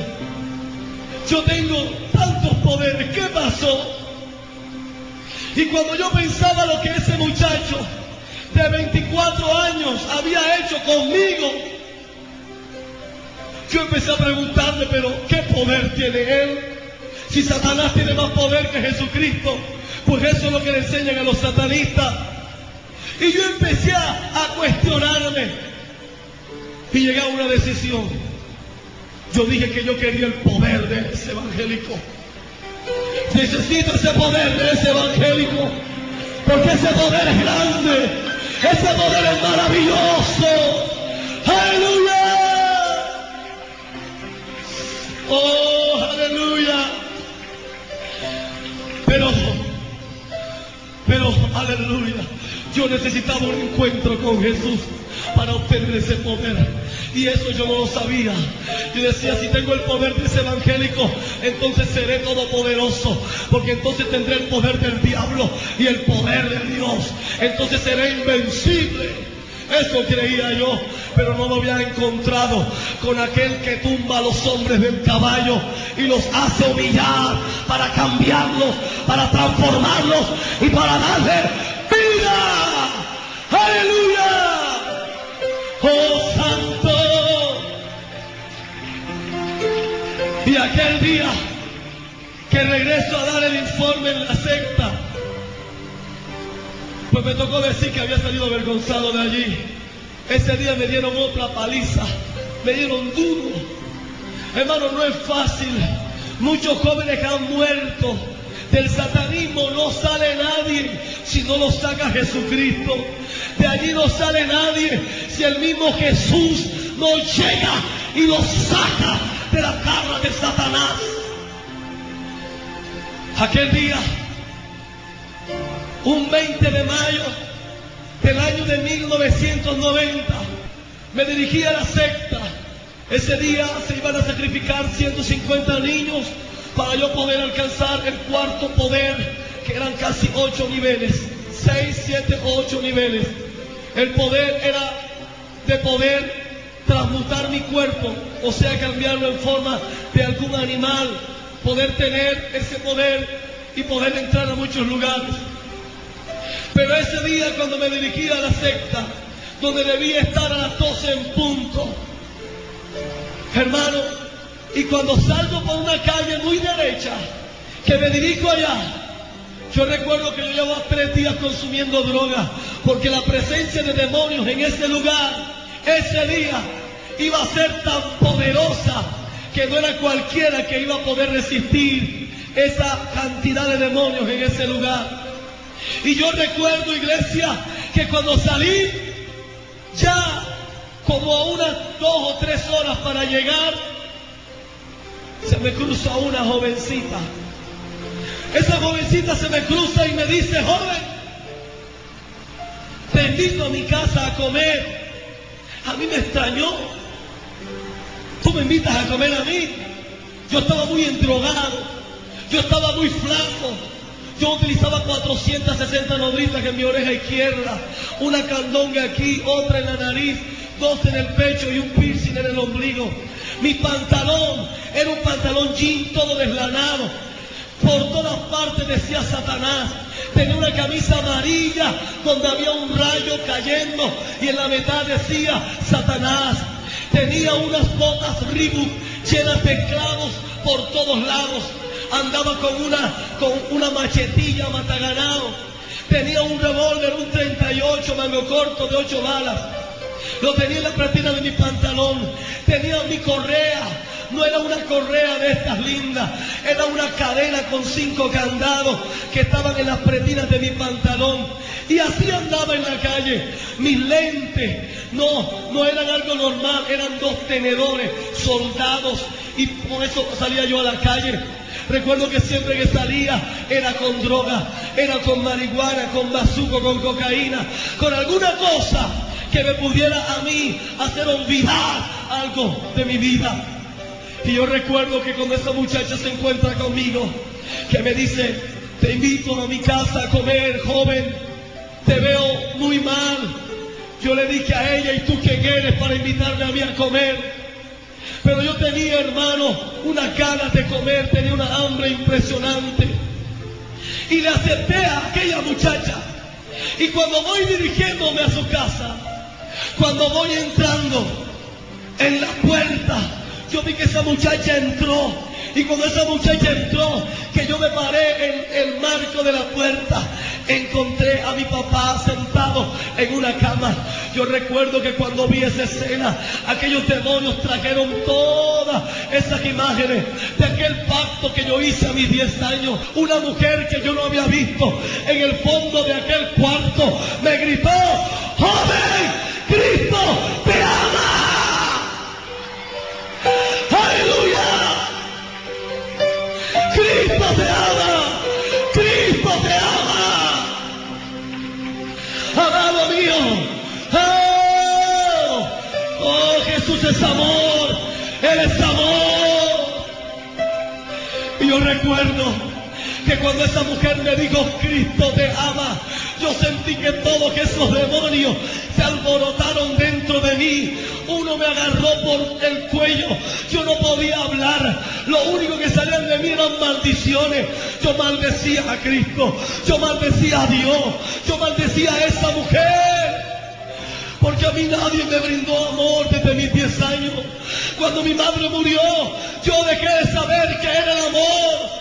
yo tengo tantos poderes, ¿qué pasó? Y cuando yo pensaba lo que ese muchacho de 24 años había hecho conmigo, yo empecé a preguntarme: ¿pero qué poder tiene él? Si Satanás tiene más poder que Jesucristo, pues eso es lo que le enseñan a los satanistas. Y yo empecé a cuestionarme y llegué a una decisión. Yo dije que yo quería el poder de ese evangélico. Necesito ese poder de ese evangélico, porque ese poder es grande, ese poder es maravilloso. ¡Aleluya! ¡Oh, aleluya! Pero, aleluya, yo necesitaba un encuentro con Jesús para obtener ese poder. Y eso yo no lo sabía. Yo decía: si tengo el poder de ese evangélico, entonces seré todopoderoso, porque entonces tendré el poder del diablo y el poder de Dios. Entonces seré invencible. Eso creía yo, pero no me había encontrado con aquel que tumba a los hombres del caballo y los hace humillar para cambiarlos, para transformarlos y para darle vida. ¡Aleluya! ¡Oh, santo! Y aquel día que regreso a dar el informe en la secta, pues me tocó decir que había salido avergonzado de allí. Ese día me dieron otra paliza, me dieron duro. Hermano, no es fácil. Muchos jóvenes que han muerto del satanismo, no sale nadie si no lo saca Jesucristo. De allí no sale nadie si el mismo Jesús no llega y lo saca de la garra de Satanás. Aquel día, un 20 de mayo del año de 1990, me dirigí a la secta. Ese día se iban a sacrificar 150 niños para yo poder alcanzar el cuarto poder, que eran casi 8 niveles, 6, 7, 8 niveles. El poder era de poder transmutar mi cuerpo, o sea, cambiarlo en forma de algún animal, poder tener ese poder y poder entrar a muchos lugares. Pero ese día, cuando me dirigí a la secta, donde debía estar a las 12 en punto, hermano, y cuando salgo por una calle muy derecha, que me dirijo allá, yo recuerdo que yo llevaba 3 días consumiendo droga, porque la presencia de demonios en ese lugar, ese día, iba a ser tan poderosa que no era cualquiera que iba a poder resistir esa cantidad de demonios en ese lugar. Y yo recuerdo, iglesia, que cuando salí, ya como a unas 2 o 3 horas para llegar, se me cruza una jovencita. Esa jovencita se me cruza y me dice: joven, te invito a mi casa a comer. A mí me extrañó. Tú me invitas a comer a mí. Yo estaba muy endrogado, yo estaba muy flaco. Yo utilizaba 460 nodrizas en mi oreja izquierda, una candonga aquí, otra en la nariz, 2 en el pecho y un piercing en el ombligo. Mi pantalón era un pantalón jean todo deslanado. Por todas partes decía Satanás. Tenía una camisa amarilla donde había un rayo cayendo y en la mitad decía Satanás. Tenía unas botas Reebok llenas de clavos por todos lados. Andaba con una machetilla mataganao. Tenía un revólver, un 38 mango corto de 8 balas. Lo tenía en la pretina de mi pantalón. Tenía mi correa. No era una correa de estas lindas, era una cadena con 5 candados que estaban en las pretinas de mi pantalón. Y así andaba en la calle. Mis lentes no eran algo normal, eran 2 tenedores soldados, y por eso salía yo a la calle. Recuerdo que siempre que salía era con droga, era con marihuana, con bazuco, con cocaína, con alguna cosa que me pudiera a mí hacer olvidar algo de mi vida. Y yo recuerdo que cuando esa muchacha se encuentra conmigo, que me dice: te invito a mi casa a comer, joven, te veo muy mal. Yo le dije a ella: ¿y tú quién eres para invitarme a mí a comer? Pero yo tenía, hermano, unas ganas de comer, tenía una hambre impresionante. Y le acepté a aquella muchacha. Y cuando voy dirigiéndome a su casa, cuando voy entrando en la puerta, yo vi que esa muchacha entró. Y cuando esa muchacha entró, que yo me paré en el marco de la puerta, encontré a mi papá sentado en una cama. Yo recuerdo que cuando vi esa escena, aquellos demonios trajeron todas esas imágenes de aquel pacto que yo hice a mis 10 años. Una mujer que yo no había visto en el fondo de aquel cuarto me gritó: ¡joven, Cristo te ama! ¡Aleluya! ¡Cristo te ama! ¡Cristo te ama! ¡Amado mío! ¡Oh! ¡Oh, Jesús es amor! ¡Él es amor! Y yo recuerdo que cuando esa mujer me dijo: Cristo te ama, yo sentí que todos esos demonios se alborotaron dentro de mí. Uno me agarró por el cuello, yo no podía hablar, lo único que salían de mí eran maldiciones. Yo maldecía a Cristo, yo maldecía a Dios, yo maldecía a esa mujer, porque a mí nadie me brindó amor desde mis 10 años. Cuando mi madre murió, yo dejé de saber qué era el amor.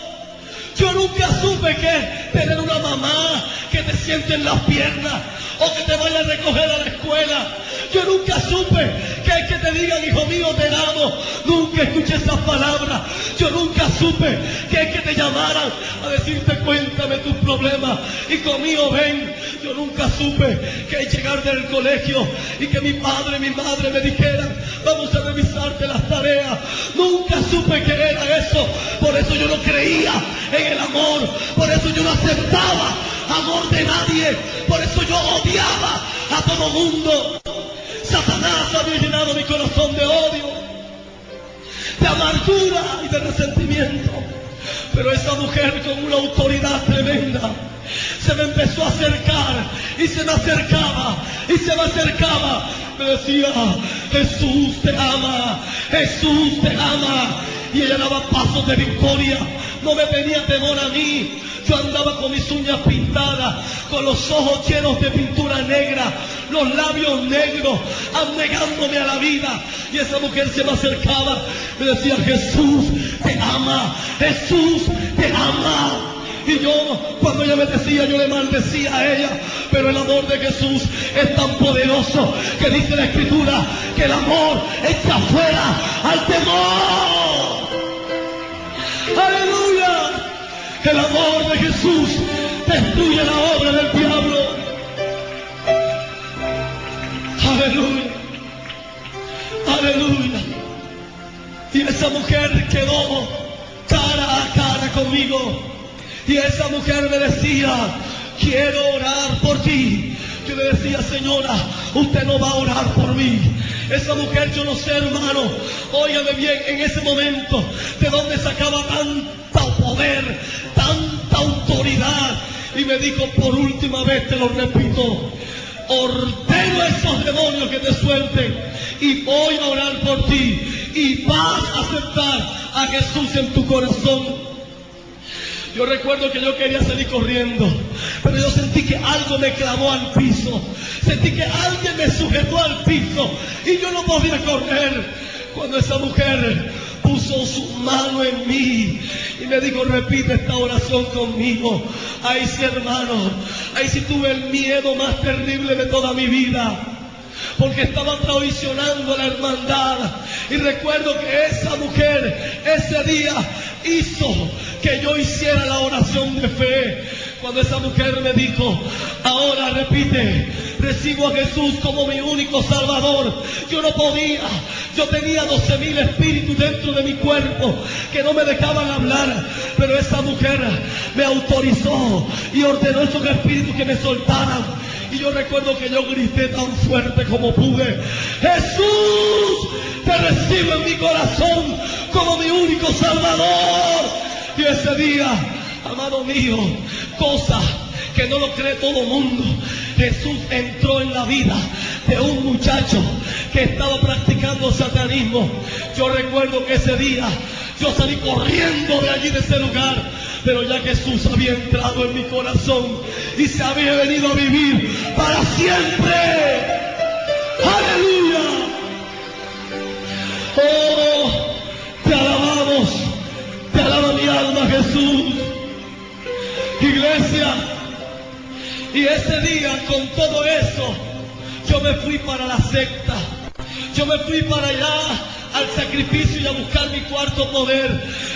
Yo nunca supe que tener una mamá que te siente en las piernas o que te vaya a recoger a la escuela. Yo nunca supe que hay que te digan, hijo mío, te amo. Nunca escuché esas palabras. Yo nunca supe que hay que te llamaran a decirte, cuéntame tus problemas, hijo mío, ven. Yo nunca supe que hay que llegar del colegio y que mi padre y mi madre me dijeran, vamos a revisarte las tareas. Nunca supe que era eso. Por eso yo no creía en el amor, por eso yo no aceptaba amor de nadie, por eso yo odiaba a todo mundo. Satanás había llenado mi corazón de odio, de amargura y de resentimiento. Pero esa mujer, con una autoridad tremenda, se me empezó a acercar y se me acercaba y se me acercaba. Me decía, Jesús te ama, Jesús te ama. Y ella daba pasos de victoria, no me tenía temor a mí. Yo andaba con mis uñas pintadas, con los ojos llenos de pintura negra, los labios negros, abnegándome a la vida. Y esa mujer se me acercaba, me decía, Jesús te ama, Jesús te ama. Y yo, cuando ella me decía, yo le maldecía a ella. Pero el amor de Jesús es tan poderoso que dice la Escritura que el amor echa fuera al temor. ¡Aleluya! El amor de Jesús destruye la obra del diablo. ¡Aleluya! ¡Aleluya! Y esa mujer quedó cara a cara conmigo. Y esa mujer me decía, quiero orar por ti. Yo le decía, señora, usted no va a orar por mí. Esa mujer, yo no sé, hermano, óigame bien, en ese momento, de dónde sacaba tanto poder, tanta autoridad. Y me dijo, por última vez te lo repito, ordeno a esos demonios que te suelten y voy a orar por ti y vas a aceptar a Jesús en tu corazón. Yo recuerdo que yo quería salir corriendo, pero yo sentí que algo me clavó al piso. Sentí que alguien me sujetó al piso y yo no podía correr. Cuando esa mujer puso su mano en mí y me dijo, repite esta oración conmigo. Ahí sí, hermano, ahí sí tuve el miedo más terrible de toda mi vida, porque estaba traicionando a la hermandad. Y recuerdo que esa mujer ese día hizo que yo hiciera la oración de fe. Cuando esa mujer me dijo, ahora repite, recibo a Jesús como mi único Salvador. Yo no podía, yo tenía 12,000 espíritus dentro de mi cuerpo que no me dejaban hablar, pero esa mujer me autorizó y ordenó esos espíritus que me soltaran. Y yo recuerdo que yo grité tan fuerte como pude, Jesús, te recibo en mi corazón como mi único Salvador. Y ese día, amado mío, cosa que no lo cree todo el mundo, Jesús entró en la vida de un muchacho que estaba practicando satanismo. Yo recuerdo que ese día yo salí corriendo de allí, de ese lugar, pero ya Jesús había entrado en mi corazón y se había venido a vivir para siempre. ¡Aleluya! ¡Oh, te alabamos! Te alaba mi alma, Jesús. Iglesia, y ese día, con todo eso, yo me fui para la secta. Yo me fui para allá al sacrificio y a buscar mi cuarto poder.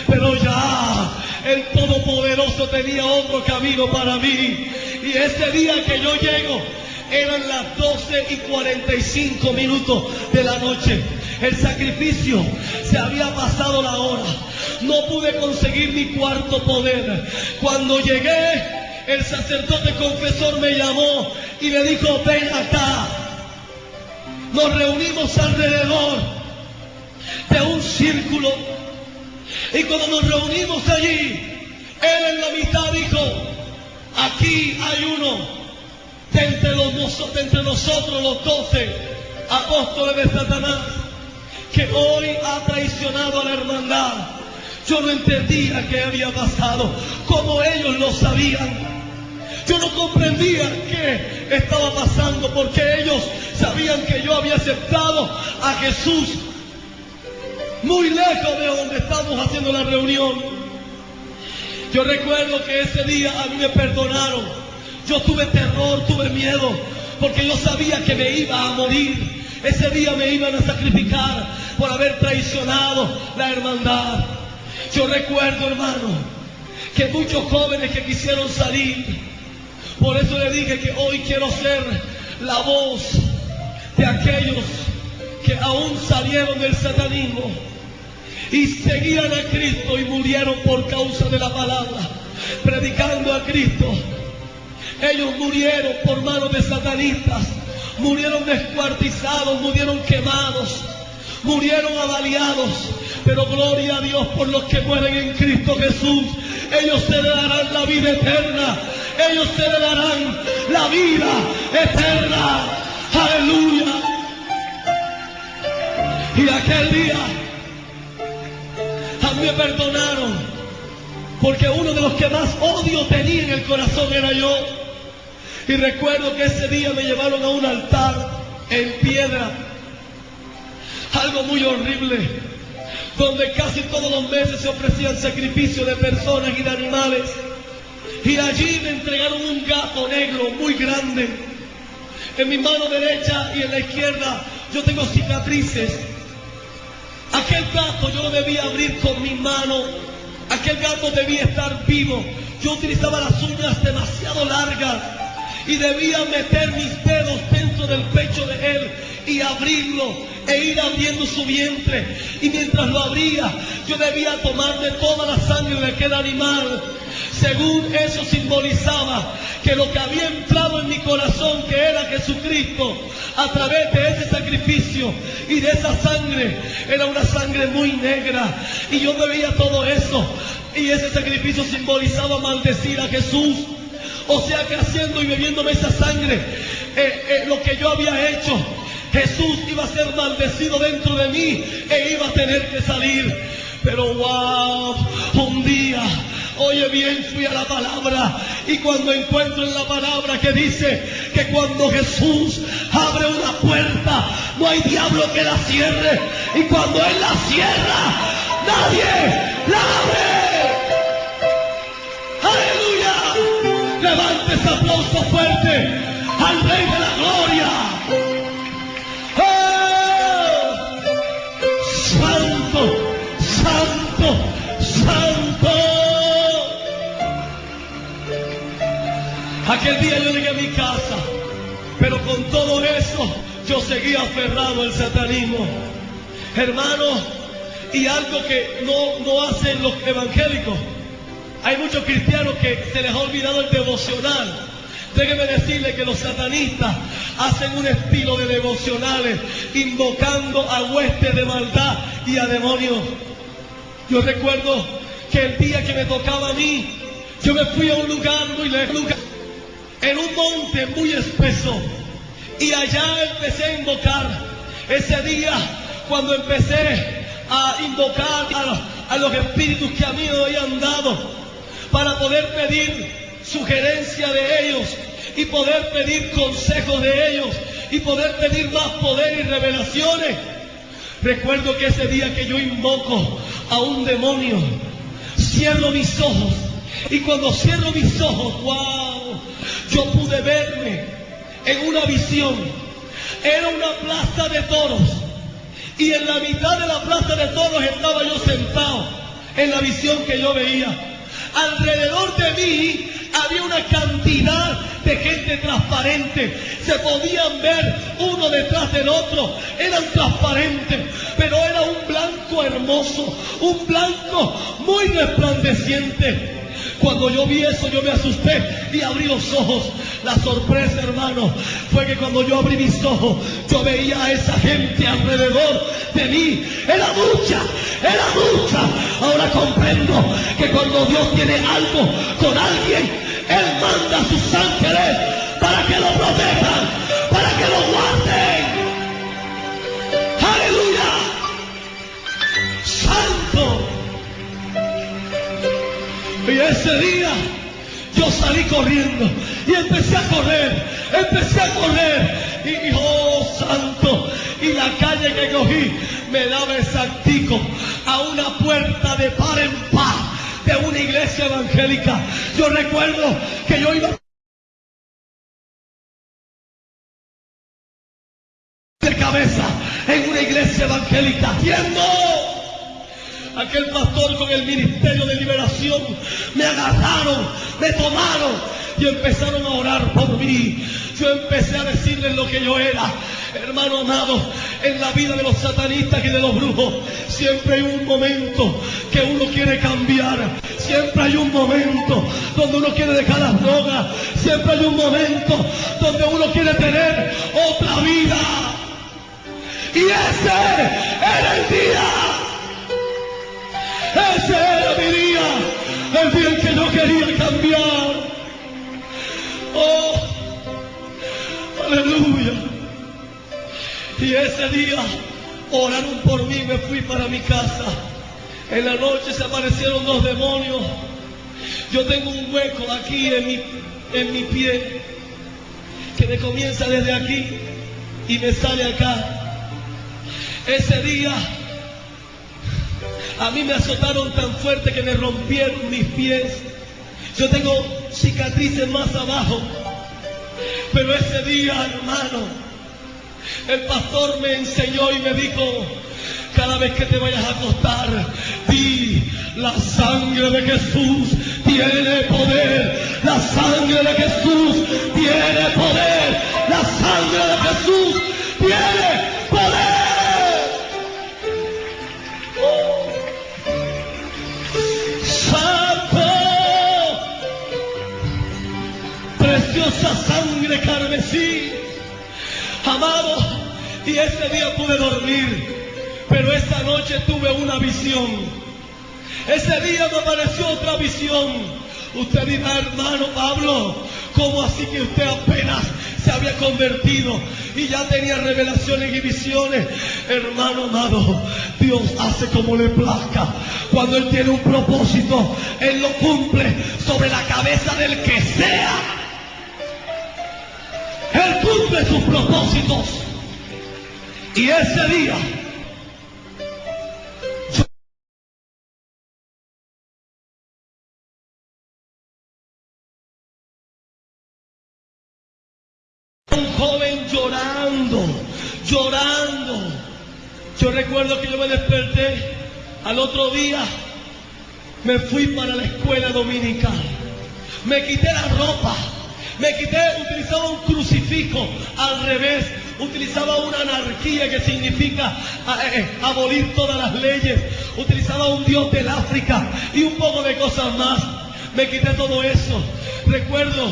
Pero ya el Todopoderoso tenía otro camino para mí. Y ese día que yo llego, eran las 12:45 de la noche. El sacrificio, se había pasado la hora. No pude conseguir mi cuarto poder. Cuando llegué, el sacerdote confesor me llamó y me dijo, ven acá. Nos reunimos alrededor de un círculo. Y cuando nos reunimos allí, él en la mitad dijo, aquí hay uno de entre nosotros los 12 apóstoles de Satanás, que hoy ha traicionado a la hermandad. Yo no entendía qué había pasado, como ellos lo sabían. Yo no comprendía qué estaba pasando, porque ellos sabían que yo había aceptado a Jesús muy lejos de donde estábamos haciendo la reunión. Yo recuerdo que ese día a mí me perdonaron. Yo tuve terror, tuve miedo, porque yo sabía que me iba a morir. Ese día me iban a sacrificar por haber traicionado la hermandad. Yo recuerdo, hermano, que muchos jóvenes que quisieron salir. Por eso le dije que hoy quiero ser la voz de aquellos que aún salieron del satanismo y seguían a Cristo y murieron por causa de la palabra, predicando a Cristo. Ellos murieron por manos de satanistas, murieron descuartizados, murieron quemados, murieron avaliados. Pero gloria a Dios por los que mueren en Cristo Jesús. Ellos se le darán la vida eterna. Ellos se le darán la vida eterna. Aleluya. Y aquel día a mí me perdonaron, porque uno de los que más odio tenía en el corazón era yo. Y recuerdo que ese día me llevaron a un altar en piedra, algo muy horrible, donde casi todos los meses se ofrecían sacrificios de personas y de animales. Y allí me entregaron un gato negro muy grande. En mi mano derecha y en la izquierda yo tengo cicatrices. Aquel gato yo lo debía abrir con mi mano. Aquel gato debía estar vivo. Yo utilizaba las uñas demasiado largas y debía meter mis dedos dentro del pecho de él y abrirlo e ir abriendo su vientre. Y mientras lo abría, yo debía tomarle toda la sangre de aquel animal. Según eso simbolizaba que lo que había entrado en mi corazón, que era Jesucristo, a través de ese sacrificio y de esa sangre, era una sangre muy negra. Y yo bebía todo eso, y ese sacrificio simbolizaba maldecir a Jesús. O sea que haciendo y bebiéndome esa sangre, lo que yo había hecho, Jesús iba a ser maldecido dentro de mí e iba a tener que salir. Pero wow, un día, oye bien, fui a la palabra, y cuando encuentro en la palabra que dice que cuando Jesús abre una puerta, no hay diablo que la cierre, y cuando Él la cierra, nadie la abre. ¡Aleluya! Levante ese aplauso fuerte al Rey de la Gloria. ¡Oh! ¡Santo! ¡Santo! ¡Santo! Aquel día yo llegué a mi casa, pero con todo eso yo seguía aferrado al satanismo. Hermano, y algo que no hacen los evangélicos. Hay muchos cristianos que se les ha olvidado el devocional. Déjenme decirle que los satanistas hacen un estilo de devocionales invocando a huestes de maldad y a demonios. Yo recuerdo que el día que me tocaba a mí, yo me fui a un lugar muy lejos, en un monte muy espeso, y allá empecé a invocar. Ese día, cuando empecé a invocar a los espíritus que a mí me habían dado, para poder pedir sugerencia de ellos y poder pedir consejos de ellos y poder pedir más poder y revelaciones. Recuerdo que ese día que yo invoco a un demonio, cierro mis ojos, y cuando cierro mis ojos, wow, yo pude verme en una visión. Era una plaza de toros, y en la mitad de la plaza de toros estaba yo sentado en la visión que yo veía. Alrededor de mí había una cantidad de gente transparente. Se podían ver uno detrás del otro. Eran transparentes, pero era un blanco hermoso, un blanco muy resplandeciente. Cuando yo vi eso, yo me asusté y abrí los ojos. La sorpresa, hermano, fue que cuando yo abrí mis ojos, yo veía a esa gente alrededor de mí. Era mucha, era mucha. Ahora comprendo que cuando Dios tiene algo con alguien, Él manda a sus ángeles para para que lo protejan, para que lo guarden. ¡Aleluya! ¡Santo! Y ese día yo salí corriendo y empecé a correr y oh santo, y la calle que cogí me daba exactico a una puerta de par en par de una iglesia evangélica. Yo recuerdo que yo iba de cabeza en una iglesia evangélica. ¡Tiempo! Aquel pastor con el ministerio de liberación me agarraron, me tomaron y empezaron a orar por mí. Yo empecé a decirles lo que yo era. Hermano amado, en la vida de los satanistas y de los brujos siempre hay un momento que uno quiere cambiar. Siempre hay un momento donde uno quiere dejar las drogas. Siempre hay un momento donde uno quiere tener otra vida. Y ese era el día. Ese era mi día, el día en que yo quería cambiar. Oh, aleluya. Y ese día oraron por mí, me fui para mi casa. En la noche se aparecieron dos demonios. Yo tengo un hueco aquí en mi pie, que me comienza desde aquí y me sale acá. Ese día a mí me azotaron tan fuerte que me rompieron mis pies. Yo tengo cicatrices más abajo. Pero ese día, hermano, el pastor me enseñó y me dijo: cada vez que te vayas a acostar, di: la sangre de Jesús tiene poder. La sangre de Jesús tiene poder. La sangre de Jesús tiene poder. Preciosa sangre carmesí, amado. Y ese día pude dormir, pero esa noche tuve una visión. Ese día me apareció otra visión. Usted dirá: hermano Pablo, ¿cómo así que usted apenas se había convertido y ya tenía revelaciones y visiones? Hermano amado, Dios hace como le plazca. Cuando Él tiene un propósito, Él lo cumple sobre la cabeza del que sea. Él cumple sus propósitos. Y ese día un joven llorando. Yo recuerdo que yo me desperté al otro día, me fui para la escuela dominical, me quité la ropa, utilizaba un crucifijo al revés, utilizaba una anarquía que significa abolir todas las leyes, utilizaba un dios del África y un poco de cosas más. Me quité todo eso. Recuerdo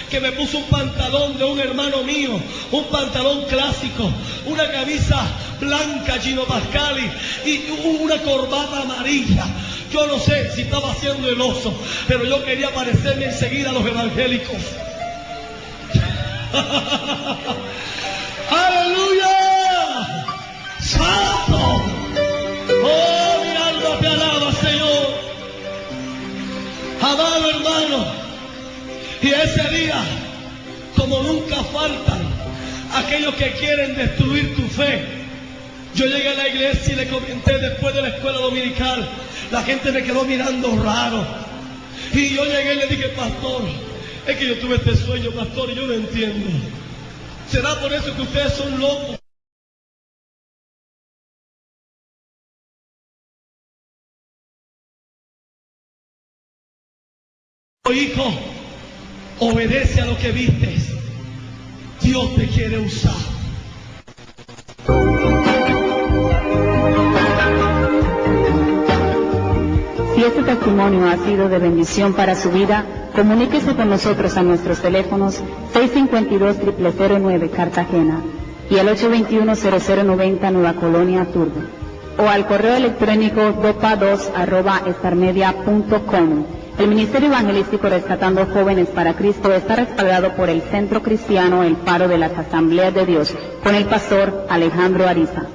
que me puso un pantalón de un hermano mío, un pantalón clásico, una camisa blanca Gino Pascali y una corbata amarilla. Yo no sé si estaba haciendo el oso, pero yo quería parecerme enseguida a los evangélicos. ¡Aleluya! ¡Santo! ¡Oh, mi alma te alaba, Señor! Amado hermano, y ese día, como nunca faltan aquellos que quieren destruir tu fe, yo llegué a la iglesia y le comenté después de la escuela dominical. La gente me quedó mirando raro. Y yo llegué y le dije: pastor, es que yo tuve este sueño, pastor, y yo no entiendo. ¿Será por eso que ustedes son locos? Hijo, obedece a lo que vistes. Dios te quiere usar. Si este testimonio ha sido de bendición para su vida, comuníquese con nosotros a nuestros teléfonos 652-0009 Cartagena y al 821-0090 Nueva Colonia Turbo, o al correo electrónico dopa2@estarmedia.com. El Ministerio Evangelístico Rescatando Jóvenes para Cristo está respaldado por el Centro Cristiano El Faro de las Asambleas de Dios, con el pastor Alejandro Ariza.